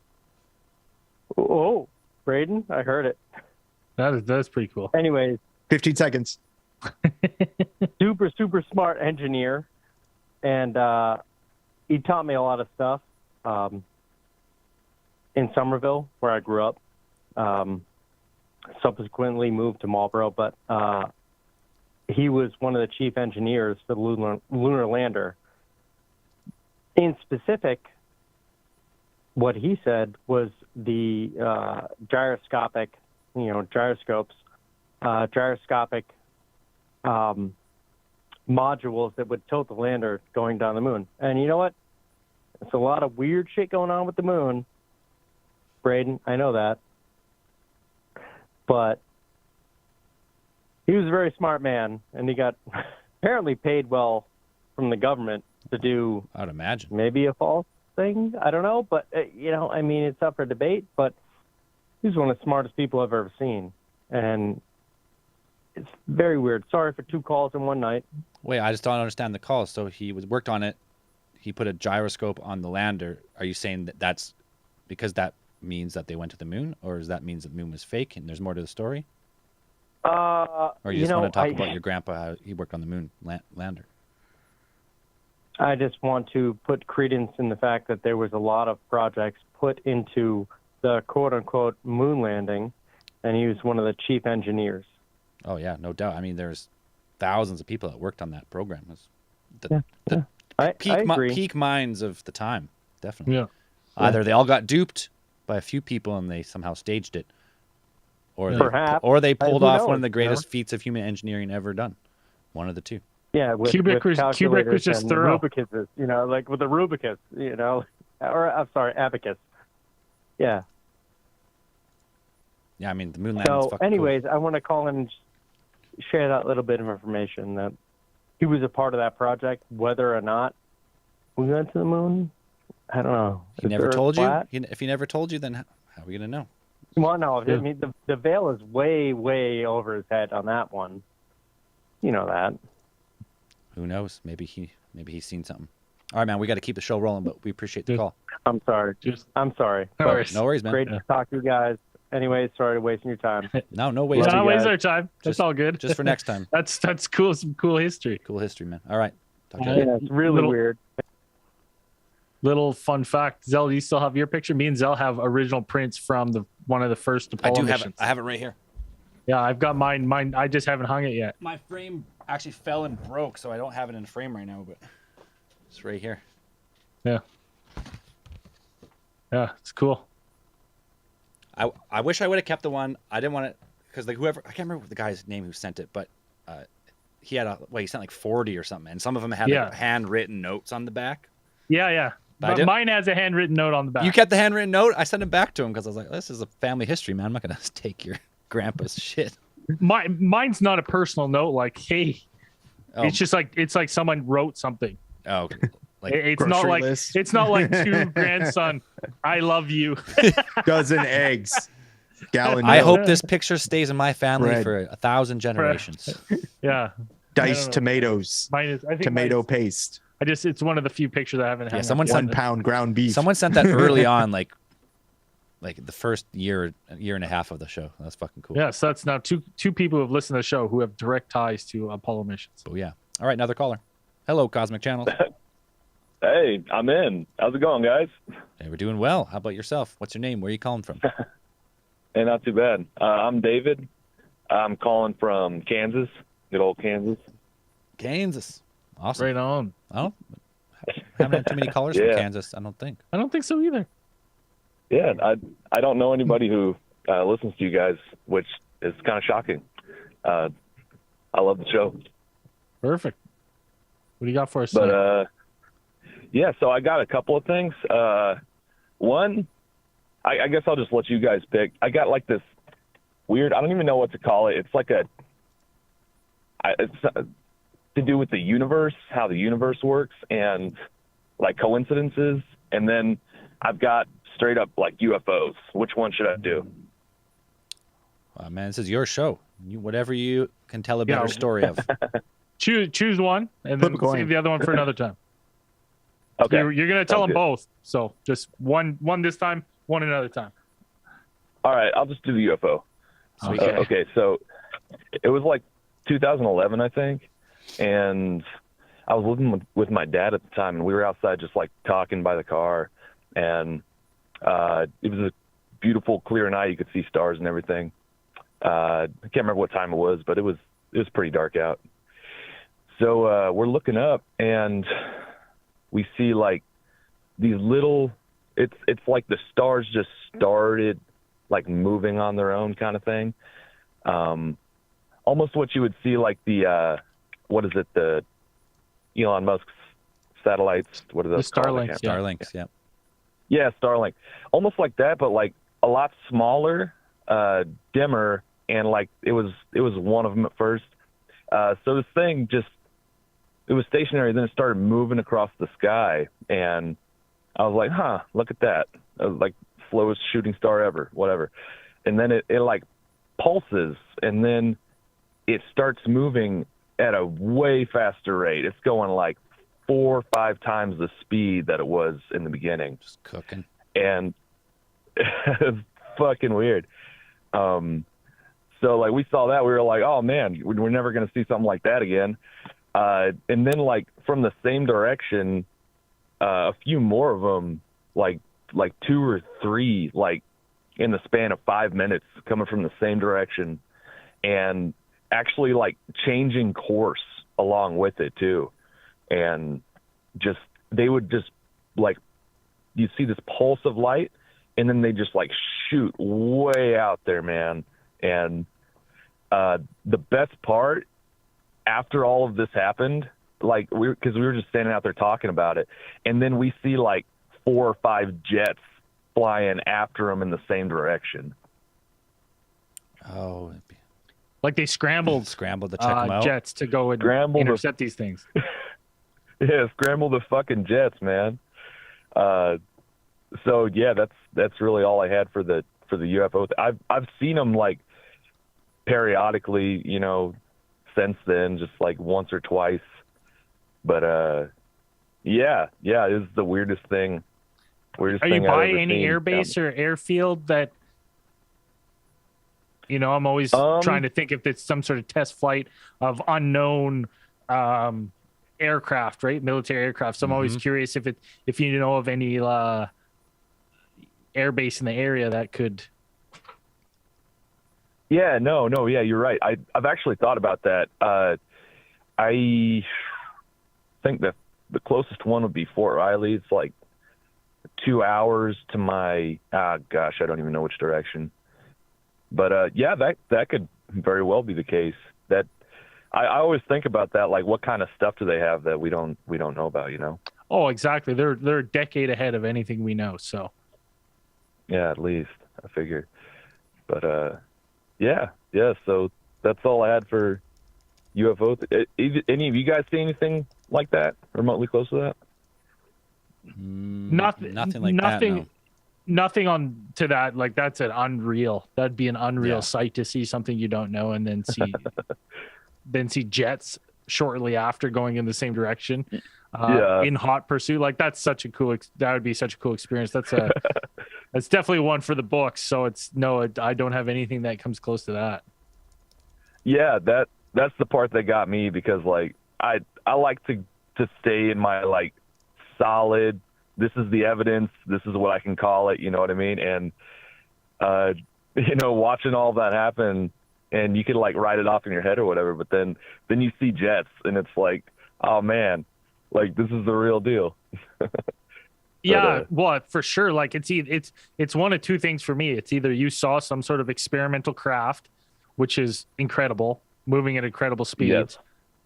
Oh, Braden, I heard it. That's pretty cool. Anyways, 15 seconds. super smart engineer, and he taught me a lot of stuff in Somerville, where I grew up. Subsequently moved to Marlboro, but he was one of the chief engineers for the lunar lander. In specific, what he said was the gyroscopic, gyroscopes, gyroscopic modules that would tilt the lander going down the moon. And you know what? There's a lot of weird shit going on with the moon. Braden, I know that. But he was a very smart man, and he got apparently paid well from the government to do I'd imagine. maybe a false thing. I don't know, but I mean, it's up for debate. But he's one of the smartest people I've ever seen, and it's very weird. Sorry for 2 calls in one night. Wait, I just don't understand the call. So he worked on it. He put a gyroscope on the lander. Are you saying that that's because that means that they went to the moon, or does that means that the moon was fake and there's more to the story? Or you just want to talk about your grandpa, how he worked on the moon lander? I just want to put credence in the fact that there was a lot of projects put into the quote-unquote moon landing, and he was one of the chief engineers. Oh yeah, no doubt. I mean, there's thousands of people that worked on that program. It was the I agree. peak minds of the time, definitely. Yeah. Either they all got duped by a few people and they somehow staged it, or Perhaps. they pulled Who off knows, one of the you know? greatest feats of human engineering ever done. One of the two. Yeah, with Kubrick was calculators just and thorough. Rubicuses, like with the Rubicus, or I'm sorry, abacus. Yeah. Yeah, I mean the moon landing. So, anyways, I want to call in and share that little bit of information that he was a part of that project. Whether or not we went to the moon, I don't know. He Is never the Earth told you. flat? If he never told you, then how are we gonna know? Well, no, Yeah. I mean the veil is way over his head on that one. You know that. Who knows? Maybe he's seen something. All right, man. We got to keep the show rolling, but we appreciate the Yeah. call. I'm sorry. Just I'm sorry. no But worries. No worries, man. Great to talk to you guys. Anyways, sorry to wasting your time. No It's waste. you not waste guys. our time. That's Just- all good. Just for next time. That's cool. Some cool history. Cool history, man. All right. Talk to you Yeah. later. Yeah, it's really Little- weird. Little fun fact: Zell, do you still have your picture? Me and Zell have original prints from one of the first I Apollo do have it. missions. I have it right here. Yeah, I've got mine. Mine. I just haven't hung it yet. My frame actually fell and broke, so I don't have it in frame right now, but it's right here. Yeah, it's cool. I wish I would have kept the one. I didn't want it because like whoever, I can't remember the guy's name who sent it, but he had he sent like 40 or something, and some of them had Yeah. like, handwritten notes on the back. Yeah. But I But didn't- mine has a handwritten note on the back. You kept the handwritten note. I sent it back to him because I was like, this is a family history, man. I'm not gonna take your grandpa's shit. Mine's not a personal note. Like, hey, Oh, it's just like someone wrote something. oh like It's not grocery like list. it's not like to grandson. I love you. Dozen eggs. Gallon I milk, hope this picture stays in my family Bread. for 1,000 generations. Yeah, diced know. tomatoes, mine is. I think tomato mine's- paste, it's one of the few pictures I haven't. Yeah, hung someone up yet. sent- 1 pound ground beef. Someone sent that early on, like the first year and a half of the show. That's fucking cool. Yeah, so that's now two people who have listened to the show who have direct ties to Apollo missions. But yeah. All right, another caller. Hello, Cosmic Channels. Hey, I'm in. How's it going, guys? Hey, we're doing well. How about yourself? What's your name? Where are you calling from? Hey, not too bad. I'm David. I'm calling from Kansas, good old Kansas. Kansas. Awesome. Right on. I don't haven't had too many callers from Yeah. Kansas, I don't think. I don't think so either. Yeah, I don't know anybody who listens to you guys, which is kind of shocking. I love the show. Perfect. What do you got for us? But tonight? yeah, so I got a couple of things. One, I guess I'll just let you guys pick. I got like this weird, I don't even know what to call it. It's like it's to do with the universe, how the universe works, and like coincidences. And then I've got straight up like UFOs. Which one should I do? Man, this is your show. Whatever you can tell a better Yeah. story of. choose one and Flip then a coin. save the other one for another time. Okay. You're gonna tell Sounds them good. both. So just one this time, one another time. All right, I'll just do the UFO. Okay. Okay, so it was like 2011, I think, and I was living with my dad at the time, and we were outside just like talking by the car, and it was a beautiful, clear night. You could see stars and everything. I can't remember what time it was, but it was pretty dark out. So we're looking up, and we see like these little. It's like the stars just started like moving on their own kind of thing. Almost what you would see like the what is it, the Elon Musk's satellites, what are those The called? I Starlinks, can't- yeah. Starlinks, yeah. Yeah, Starlink. Almost like that, but like a lot smaller, dimmer, and like it was one of them at first. So this thing it was stationary, then it started moving across the sky, and I was like, huh, look at that. Like slowest shooting star ever, whatever. And then it like pulses, and then it starts moving at a way faster rate. It's going like 4 or 5 times the speed that it was in the beginning. Just cooking. And it's fucking weird. So like we saw that, we were like, oh man, we're never going to see something like that again. And then like from the same direction, a few more of them, like 2 or 3, like in the span of 5 minutes, coming from the same direction, and actually like changing course along with it too. And they would just like, you see this pulse of light, and then they just like shoot way out there, man. And the best part, after all of this happened, like because we were just standing out there talking about it, and then we see like 4 or 5 jets flying after them in the same direction. Oh, Like they scrambled scrambled to check them out. jets to go and Scrambled to- intercept these things. Yeah, scramble the fucking jets, man. So yeah, that's really all I had for the UFO. I've seen them like periodically, since then, just like once or twice. But yeah, it is the weirdest thing. Weirdest Are you thing I've by ever any seen. airbase or airfield that? I'm always trying to think if it's some sort of test flight of unknown aircraft, right? Military aircraft. So I'm always curious if you know of any airbase in the area that could. Yeah, no, yeah, you're right. I've actually thought about that. I think that the closest one would be Fort Riley. It's like 2 hours to my gosh, I don't even know which direction. But yeah, that could very well be the case. That I always think about that, like what kind of stuff do they have that we don't know about, Oh, exactly. They're a decade ahead of anything we know. So Yeah, at least I figured. But yeah. So that's all I had for UFO. Any of you guys see anything like that, remotely close to that? nothing like that. No. Nothing on to that. Like that's an unreal. That'd be an unreal Yeah. sight to see something you don't know and then see jets shortly after going in the same direction. In hot pursuit. Like that's such a cool. That would be such a cool experience. That's definitely one for the books. So I don't have anything that comes close to that. Yeah, that's the part that got me, because like I like to stay in my like solid, this is the evidence, this is what I can call it, you know what I mean? And watching all that happen, and you can like write it off in your head or whatever. But then you see jets, and it's like, oh man, like this is the real deal. Yeah, well, for sure. Like it's one of two things for me. It's either you saw some sort of experimental craft, which is incredible, moving at incredible speeds, Yes.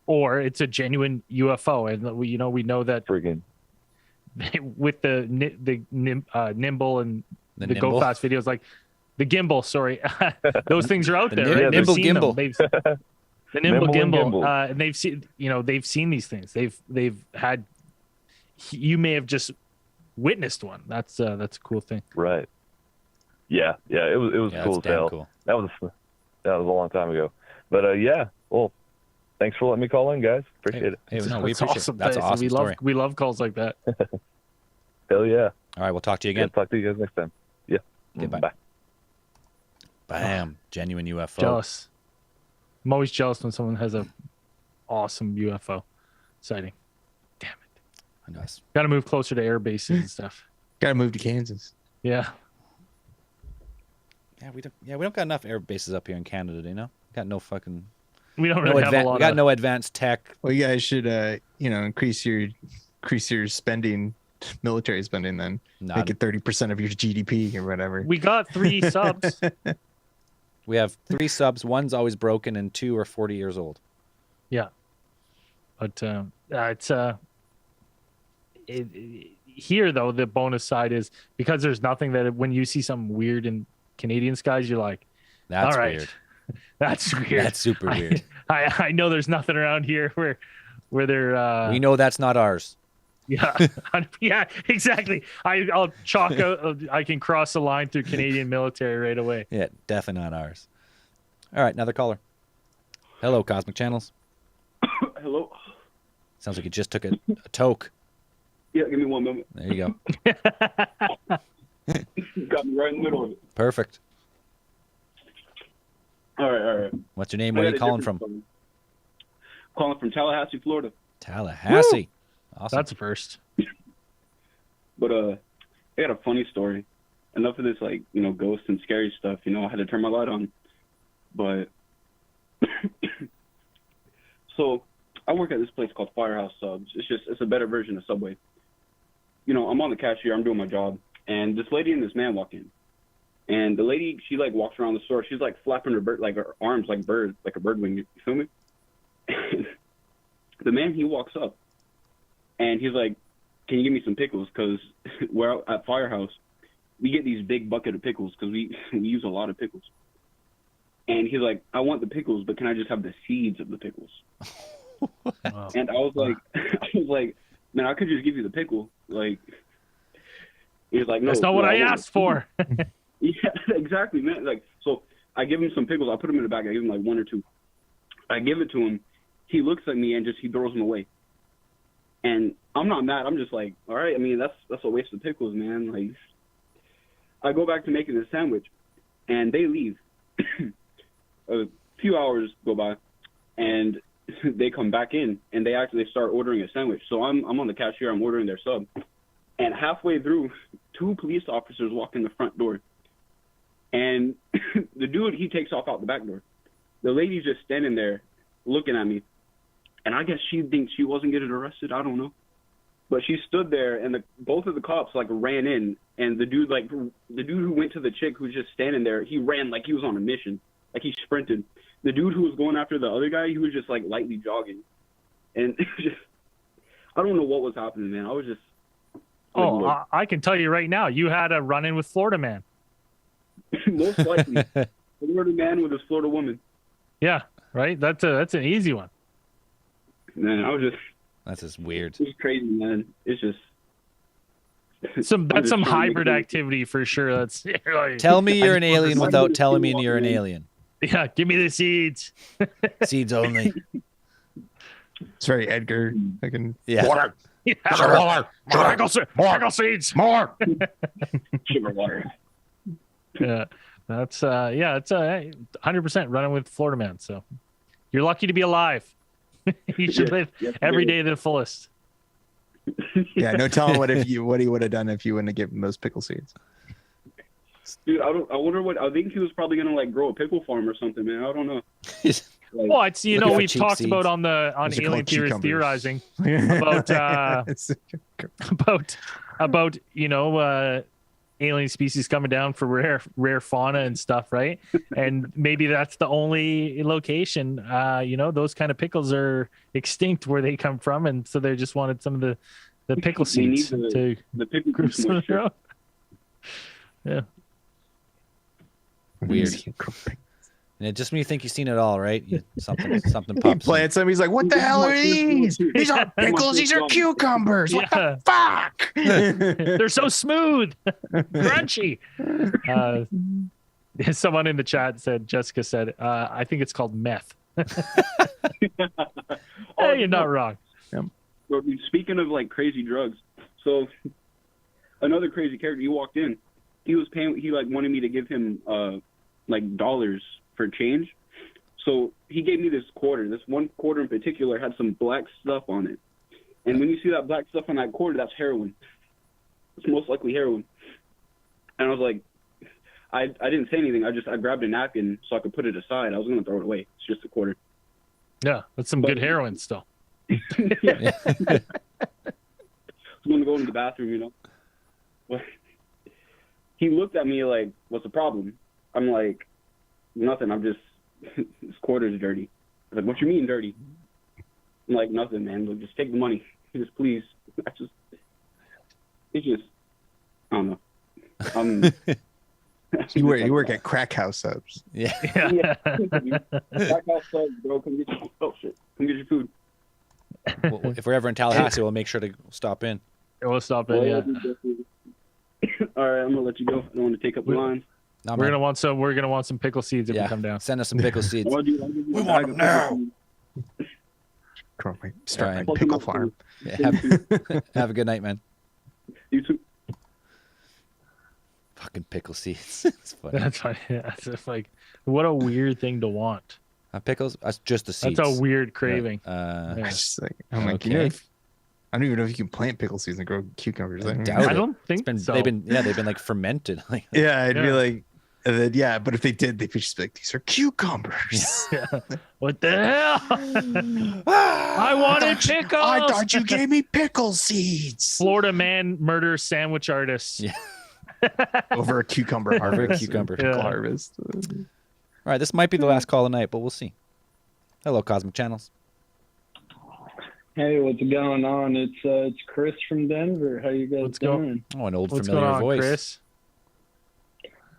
or it's a genuine UFO. And we know that Friggin' with the Nimble and The the Nimble? Go Fast videos, like the gimbal. Sorry, those things are out The there. Nim- Right? They've Nimble seen them. gimbal. The Nimble Nimble and gimbal, gimbal. and they've seen these things. They've had. You may have just witnessed one. That's a cool thing. right. Yeah, it was Yeah, cool that's as hell. damn cool. That was a long time ago. But yeah, well, thanks for letting me call in, guys. Appreciate it. Hey, no, we That's appreciate awesome. it. That's an awesome we story. we love calls like that. Hell yeah. All right, we'll talk to you Yeah, again. talk to you guys next time. Yeah. Okay, bye. Bye. Bam. Genuine UFO. Jealous. I'm always jealous when someone has a awesome UFO sighting. Damn it. I know it's- Got to move closer to air bases and stuff. Gotta move to Kansas. Yeah. Yeah, we don't got enough air bases up here in Canada, do you know? Got no fucking We don't no really have a we lot got of. no advanced tech. Well, you guys should, increase your spending, military spending. Then Nah, make it 30% of your GDP or whatever. We got 3 subs. we have 3 subs. One's always broken, and 2 are 40 years old. Yeah. But it's here though, the bonus side is because there's nothing that when you see something weird in Canadian skies, you're like, That's all right, weird. that's weird. That's super weird. I know there's nothing around here where they're we know that's not ours. yeah yeah, exactly. I'll chalk out. I can cross the line through Canadian military right away. Yeah, definitely not ours. All right, another caller. Hello, Cosmic Channels. Hello. Sounds like you just took a toke. Yeah, give me 1 moment. There you go. Got me right in the middle of it. Perfect. All right. What's your name? I Where are got you a calling different from? phone. Calling from Tallahassee, Florida. Tallahassee. Awesome. That's a first. But I got a funny story. Enough of this ghost and scary stuff. I had to turn my light on. But so I work at this place called Firehouse Subs. It's a better version of Subway. I'm on the cashier. I'm doing my job, and this lady and this man walk in. And the lady, she walks around the store. She's flapping her arms like bird, like a bird wing. You feel me? The man, he walks up, and he's like, "Can you give me some pickles? Because we're out at Firehouse. We get these big bucket of pickles because we use a lot of pickles." And he's like, "I want the pickles, but can I just have the seeds of the pickles?" Wow. And I was like, "Man, I could just give you the pickle." He was like, "No, That's not what I want asked it." for. Yeah, exactly, man. So I give him some pickles. I put them in the bag. I give him 1 or 2. I give it to him. He looks at me and he throws them away. And I'm not mad. I'm just like, all right. I mean, that's a waste of pickles, man. I go back to making the sandwich, and they leave. A few hours go by, and they come back in, and they actually start ordering a sandwich. So I'm on the cashier. I'm ordering their sub, and halfway through, 2 police officers walk in the front door. And the dude, he takes off out the back door. The lady's just standing there looking at me. And I guess she thinks she wasn't getting arrested. I don't know. But she stood there, and both of the cops, ran in. And the dude who went to the chick who's just standing there, he ran like he was on a mission. He sprinted. The dude who was going after the other guy, he was just, lightly jogging. And I don't know what was happening, man. I was just... I can tell you right now, you had a run-in with Florida man. Most likely. Florida man with his Florida woman. Yeah, right? That's an easy one. Man, I was just... That's just weird. It's crazy, man. It's just... That's I'm some just trying to hybrid make it- activity for sure. That's Tell me you're an I just alien wanted without to- telling me you're an alien. Yeah, give me the seeds. Seeds only. It's very Edgar. Yeah. Water, Yeah. water, Pickle seeds. more. Sugar water. Yeah, that's it's 100% running with Florida man. So you're lucky to be alive. You should live every day to the fullest. Yeah, no telling what he would have done if you wouldn't have given him those pickle seeds. Dude, I wonder what. I think he was probably gonna like grow a pickle farm or something, man. I don't know. Like, Well, it's Looking for we've cheap talked seeds. about on Those are Alien called Theories cucumbers. theorizing about about alien species coming down for rare fauna and stuff, right? And maybe that's the only location. Those kind of pickles are extinct where they come from, and so they just wanted some of the pickle We need seeds to the pickle grow juice some of their moisture. own. Yeah. Weird. And it just when you think you've seen it all, right? Something He pops. in. plants them. He's like, "What the hell are these? These aren't pickles. These are cucumbers. What the fuck?" They're so smooth, crunchy. Someone in the chat said, Jessica said, I think it's called meth. Hey, you're not wrong. But speaking of like crazy drugs, so another crazy character. He walked in. He was paying. He like wanted me to give him like dollars for change. So he gave me this quarter. This one quarter in particular had some black stuff on it. And when you see that black stuff on that quarter, that's heroin. It's most likely heroin. And I was like, I didn't say anything. I grabbed a napkin so I could put it aside. I was gonna throw it away. It's just a quarter. Yeah, that's some good heroin still. Yeah. I was gonna go into the bathroom, But he looked at me like, "What's the problem?" I'm like, "Nothing. I'm just this quarter's dirty." He's like, "What you mean dirty?" I'm like, "Nothing, man. Look, just take the money. Just please." It's just I don't know. You work at crack house subs. Yeah. Yeah. Back outside, bro. Come get your food. Well, if we're ever in Tallahassee, we'll make sure to stop in. We'll stop it. Yeah. All right, I'm gonna let you go. I don't want to take up the lines. No, We're man. gonna want some pickle seeds if we come down. Send us some pickle seeds. I'll give you a bag of pickle seeds. Come on, start Right. my pickle farm. Yeah, have a good night, man. You too. Fucking pickle seeds. It's funny. That's funny. Yeah, it's just like, what a weird thing to want. Pickles? That's just the seeds. That's a weird craving. Yeah. Yeah. I just like, I'm like, Okay. I don't even know if you can plant pickle seeds and grow cucumbers. I don't doubt know. it. I don't think It's been, so. they've been like fermented. Like, Yeah, I'd be Yeah. like, and then, yeah, but if they did, they'd just be like, these are cucumbers. What the hell? I wanted pickles. I thought you gave me pickle seeds. Florida man murders sandwich artist. Yeah. Over a cucumber harvest. Over a cucumber. Pickle Yeah. harvest. all right, this might be the last call of the night, but we'll see. Hello, Cosmic Channels. Hey, what's going on? It's Chris from Denver. How you guys What's doing? Oh, an old What's familiar going on, voice. Chris?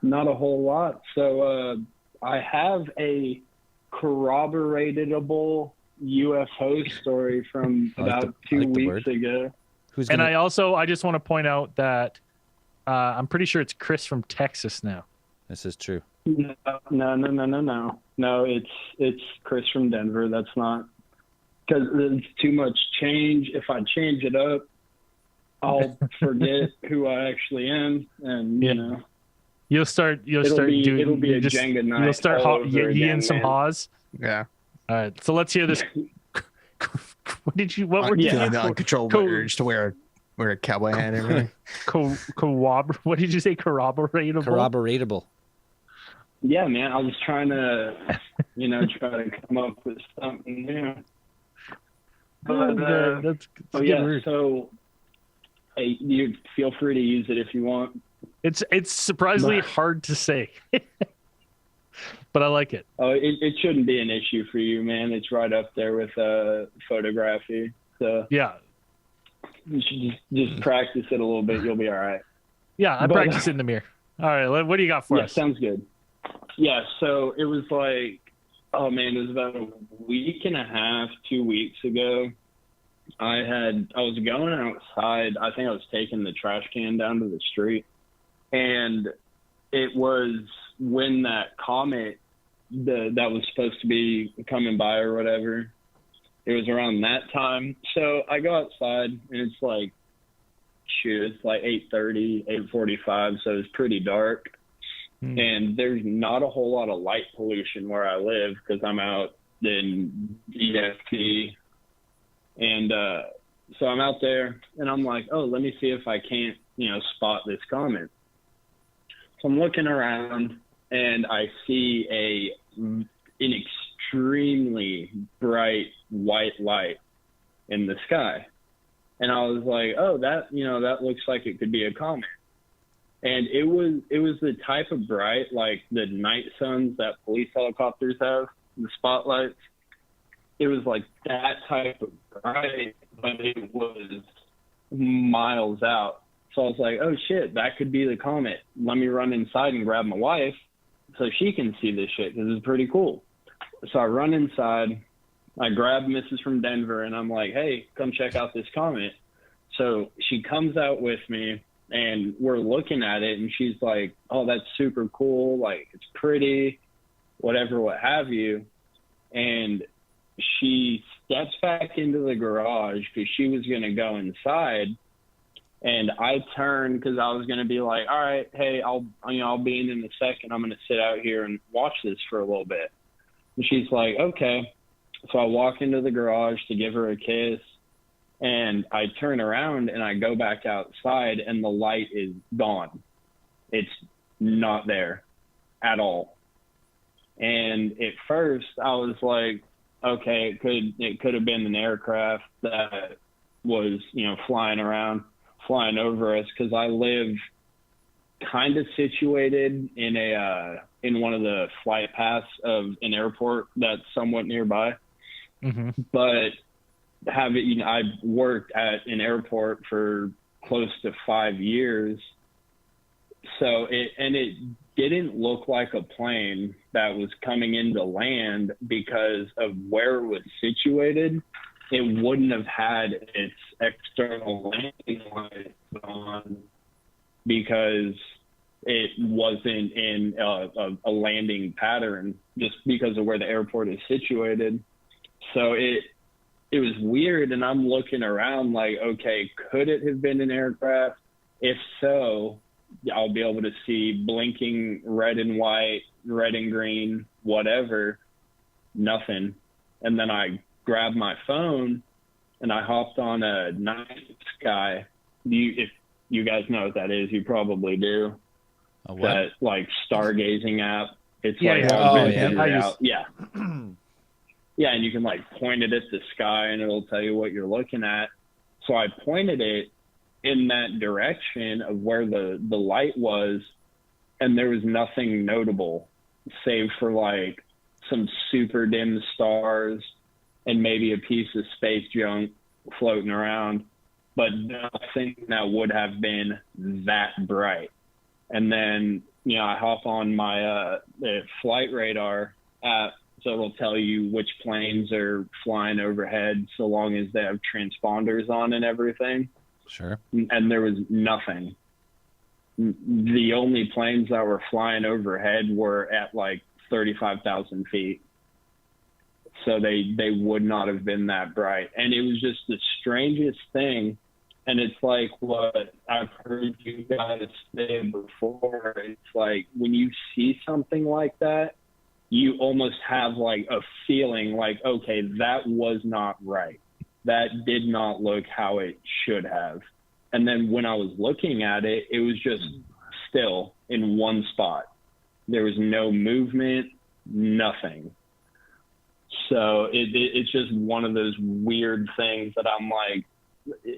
Not a whole lot. So I have a corroboratable UFO story from I like about the- I 2 like the weeks word. ago. Who's And gonna? I just want to point out that I'm pretty sure it's Chris from Texas now. This is true. No. No, it's Chris from Denver. That's not, because it's too much change. If I change it up, I'll forget who I actually am, and Yeah. you know. You'll start It'll doing. be a just- Jenga night. You'll start all over in again, some man. haws. Yeah. All right, so let's hear this. What were I'm you feeling the uncontrollable co- urge to wear a cowboy hat and everything. What did you say? Corroboratable. Corroboratable. Yeah, man. I was trying to, try to come up with something new. But, That's oh a good yeah. word. So, hey, you feel free to use it if you want. It's surprisingly hard to say, but I like it. Oh, it shouldn't be an issue for you, man. It's right up there with photography. So Yeah, you should just practice it a little bit. You'll be all right. yeah. I But, practice it in the mirror. All right, what do you got for Yeah, us? sounds good. Yeah, so it was like, oh man, it was about a week and a half, 2 weeks ago. I was going outside. I think I was taking the trash can down to the street, and it was when that comet that was supposed to be coming by or whatever. It was around that time. So I go outside, and it's like, it's like 8:30, 8:45, so it's pretty dark. And there's not a whole lot of light pollution where I live because I'm out in EFT. And so I'm out there, and I'm like, oh, let me see if I can't, spot this comet. So I'm looking around and I see an extremely bright white light in the sky. And I was like, oh, that looks like it could be a comet. And it was the type of bright, like the night suns that police helicopters have, the spotlights. It was like that type of bright, but it was miles out. So I was like, oh shit, that could be the comet. Let me run inside and grab my wife so she can see this shit, because it's pretty cool. So I run inside, I grab Mrs. from Denver, and I'm like, hey, come check out this comet. So she comes out with me, and we're looking at it, and she's like, oh, that's super cool. Like, it's pretty, whatever, what have you. And she steps back into the garage because she was going to go inside. And I turned because I was going to be like, all right, hey, I'll be in a second. I'm going to sit out here and watch this for a little bit. And she's like, okay. So I walk into the garage to give her a kiss, and I turn around and I go back outside, and the light is gone. It's not there at all. And at first I was like, okay, it could have been an aircraft that was, flying over us, because I live kind of situated in one of the flight paths of an airport that's somewhat nearby. Mm-hmm. But I've worked at an airport for close to 5 years, so it didn't look like a plane that was coming into land because of where it was situated. It wouldn't have had its external landing lights on because it wasn't in a landing pattern, just because of where the airport is situated. So it was weird, and I'm looking around like, okay, could it have been an aircraft? If so, I'll be able to see blinking red and white, red and green, whatever, nothing. And then I grabbed my phone and I hopped on a Night Sky. If you guys know what that is, you probably do. A what? That like stargazing app. It's Yeah, like yeah. augmented I reality. Yeah. Yeah, and you can like point it at the sky and it'll tell you what you're looking at. So I pointed it in that direction of where the light was, and there was nothing notable save for like some super dim stars and maybe a piece of space junk floating around, but nothing that would have been that bright. And then, I hop on my flight radar app, so it'll tell you which planes are flying overhead so long as they have transponders on and everything. Sure. And there was nothing. The only planes that were flying overhead were at like 35,000 feet. So they would not have been that bright. And it was just the strangest thing. And it's like what I've heard you guys say before. It's like when you see something like that, you almost have like a feeling like, okay, that was not right. That did not look how it should have. And then when I was looking at it, it was just still in one spot. There was no movement, nothing. So it's just one of those weird things that I'm like,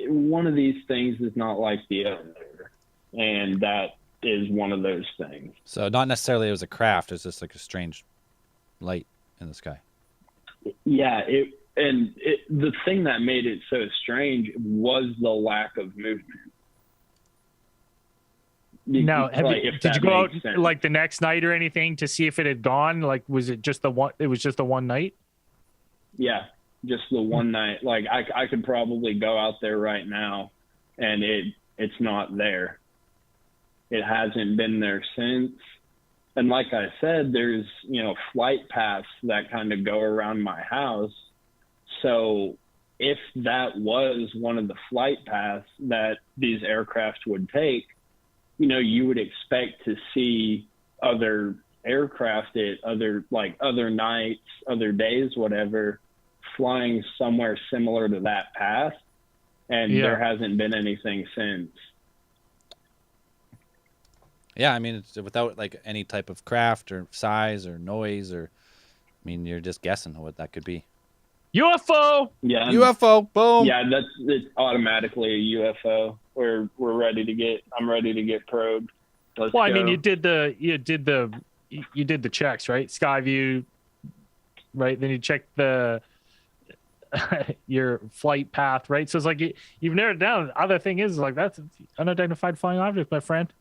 one of these things is not like the other. And that is one of those things. So not necessarily it was a craft, it's just like a strange light in the sky. Yeah, the thing that made it so strange was the lack of movement. Now, did you go out sense. like the next night or anything to see if it had gone? Like, was it just the one? It was just the one night. Yeah, just the one night. Like I could probably go out there right now, and it's not there. It hasn't been there since. And like I said, there's flight paths that kind of go around my house. So if that was one of the flight paths that these aircraft would take, you would expect to see other aircraft at other nights, other days, whatever, flying somewhere similar to that path. And there hasn't been anything since. Yeah, I mean, it's without like any type of craft or size or noise or, I mean, you're just guessing what that could be. UFO. Yeah. UFO, boom. Yeah, it's automatically a UFO. We're ready to get. I'm ready to get probed. Let's Well, I go. mean, you did the checks, right? Skyview, right? Then you checked the your flight path, right? So it's like you've narrowed it down. The other thing is like that's unidentified flying object, my friend.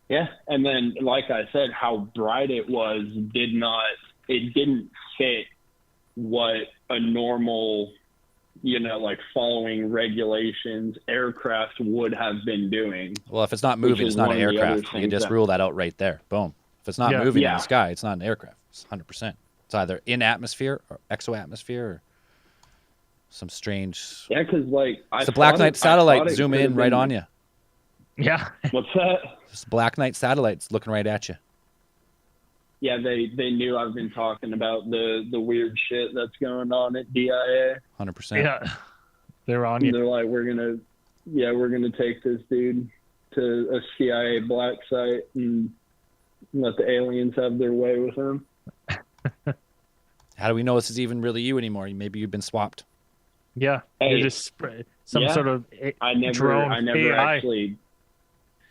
Yeah, and then like I said, how bright it was didn't fit what a normal, like following regulations aircraft would have been doing. Well, if it's not Which moving, is it's not one an of the other aircraft. You can things just that- rule that out right there. Boom. If it's not Yeah. moving in Yeah. the sky, it's not an aircraft. It's 100%. It's either in atmosphere or exo-atmosphere or some strange. Yeah, because like It's the Black thought Knight I satellite thought it zoom could in have right been- on you. Yeah. What's that? It's the Black Knight satellite's looking right at you. Yeah, they knew I've been talking about the weird shit that's going on at DIA. 100%. Yeah. They're on And you. they're like, we're gonna take this dude to a CIA black site and let the aliens have their way with him. How do we know this is even really you anymore? Maybe you've been swapped. Yeah. Hey. You're just some Yeah. sort of I never drone AI. actually.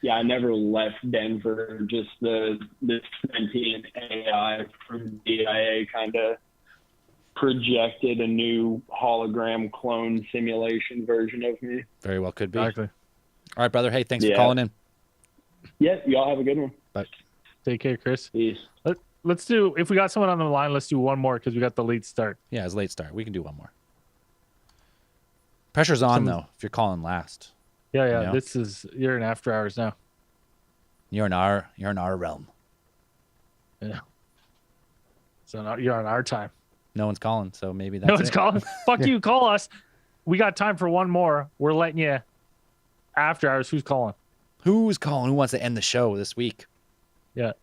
Yeah, I never left Denver. Just the sentient AI from DIA kind of projected a new hologram clone simulation version of me. Very well could be. Exactly. All right, brother. Hey, thanks for Yeah. calling in. Yeah, y'all have a good one. Take care, Chris. Peace. Let's do, if we got someone on the line, let's do one more because we got the lead start. Yeah, it's late start. We can do one more. Pressure's on, though, if you're calling last. Yeah, yeah. You know? You're in after hours now. You're in our realm. So you're on our time. No one's calling, so maybe that's No one's it. calling. Fuck you. Call us. We got time for one more. We're letting you after hours. Who's calling? Who's calling? Who wants to end the show this week? Yeah.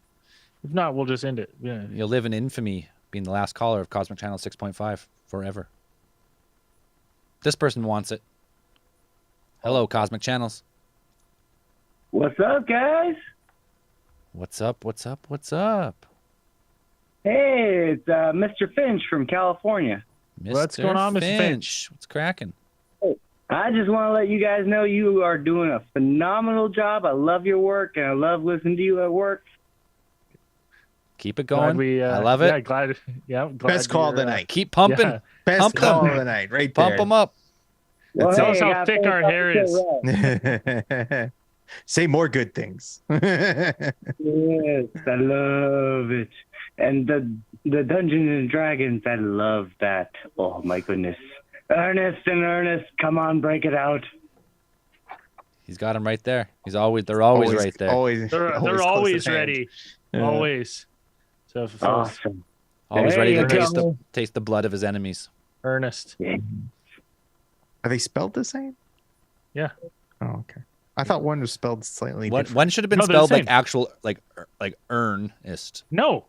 If not, we'll just end it. Yeah. You'll live in infamy being the last caller of Cosmic Channel 6.5 forever. This person wants it. Hello, Cosmic Channels. What's up, guys? What's up? What's up? What's up? Hey, it's Mr. Finch from California. What's going on, Mr. Finch? What's cracking? I just want to let you guys know you are doing a phenomenal job. I love your work, and I love listening to you at work. Keep it Glad going. I love it. Yeah, glad. Best call of the you're, night. Keep pumping. Yeah. Best Pump call them. of the night, right there. Pump them up. Well, Tell us hey, how have thick fun our hair talking is. to Red. Say more good things. Yes, I love it. And the Dungeons and Dragons, I love that. Oh my goodness. Ernest, come on, break it out. He's got him right there. They're always right there. They're close always at hand. ready. Yeah. Always. So if Awesome. Always There ready to you taste go. the blood of his enemies. Ernest. Are they spelled the same? Yeah. Oh, okay. I thought one was spelled slightly One, different. one should have been No, they're the spelled like same. actual like earnest. No.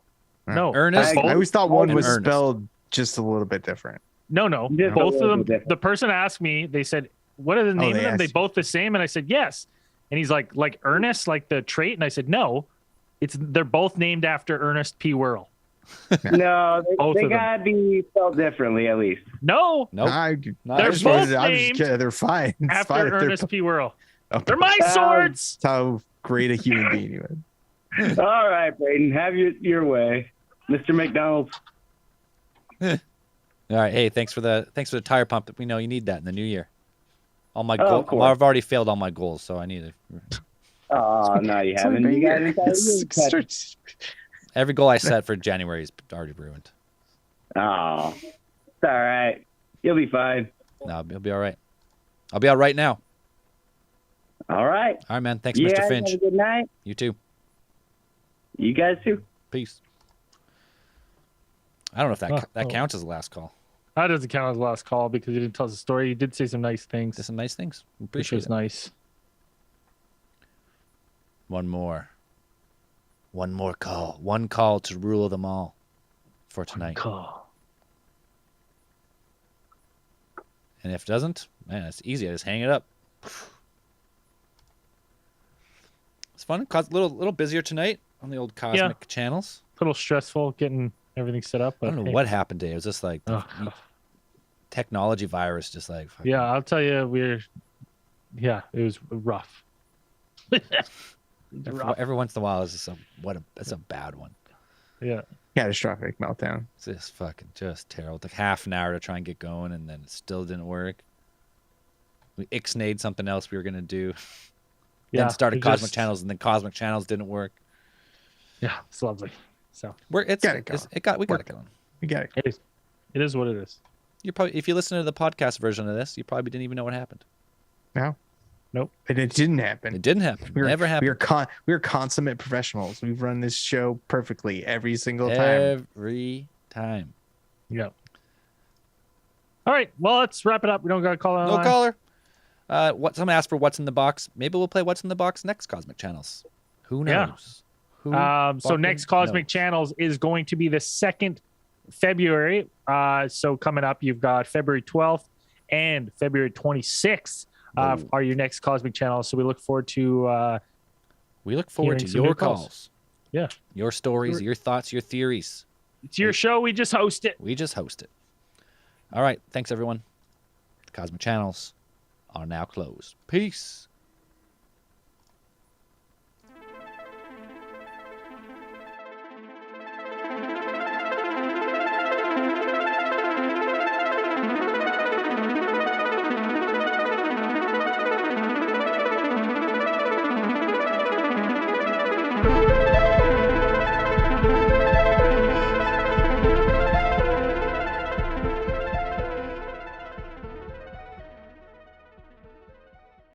No. Earnest. I always thought one and was Ernest. spelled just a little bit different. No. Just a Both of little them. bit different. The person asked me, they said, what are the name they of them? asked They you. both the same? And I said, yes. And he's like Ernest, like the trait? And I said, no. They're both named after Ernest P. Worrell. No, Both they of them. gotta be spelled differently at least. No. Nope. I They're just both wanted to- I'm just named kidding. They're fine. It's After fine if they're Ernest P. Worrell. Okay. They're my swords. That's how great a human being you are. All right, Brayden, have your way. Mr. McDonald. All right. Hey, thanks for the tire pump. We know you need that in the new year. All my Oh, goals. of course. I've already failed all my goals, so I need it. Oh, no, you haven't. You got it. Every goal I set for January is already ruined. Oh, it's all right. You'll be fine. No, it'll be all right. I'll be all right now. All right. All right, man. Thanks, You Mr. guys Finch. Have a good night. You too. You guys too. Peace. I don't know if that Oh. counts as the last call. That doesn't count as the last call because you didn't tell us the story. You did say some nice things. Did some nice things. Which Appreciate was it. nice. One more call. One call to rule them all for tonight. Call. And if it doesn't, man, it's easy. I just hang it up. It's fun. Little busier tonight on the old Cosmic channels. A little stressful getting everything set up. But I don't know what happened today. It was just like the technology virus, just like fucking, Yeah, I'll tell you, it was rough. every once in a while, it's just it's a bad one. Yeah. Catastrophic meltdown. It's just fucking just terrible. It took half an hour to try and get going, and then it still didn't work. We ixnayed something else we were gonna do. Then started Cosmic Channels, and then Cosmic Channels didn't work. Yeah, it's lovely. So we got it going. We got it. It is what it is. You probably, if you listen to the podcast version of this, you probably didn't even know what happened. No. Nope. But it didn't happen. It didn't happen. Never happened. We're consummate professionals. We've run this show perfectly every single time. Every time. Yeah. All right. Well, let's wrap it up. We don't got to call it. No caller. Someone asked for what's in the box. Maybe we'll play what's in the box next Cosmic Channels. Who knows? So next Cosmic Channels is going to be the 2nd February. So coming up, you've got February 12th and February 26th are your next Cosmic Channels. So we look forward to your calls. Yeah. Your stories, your thoughts, your theories. It's your show. We just host it. All right. Thanks, everyone. The Cosmic Channels are now closed. Peace.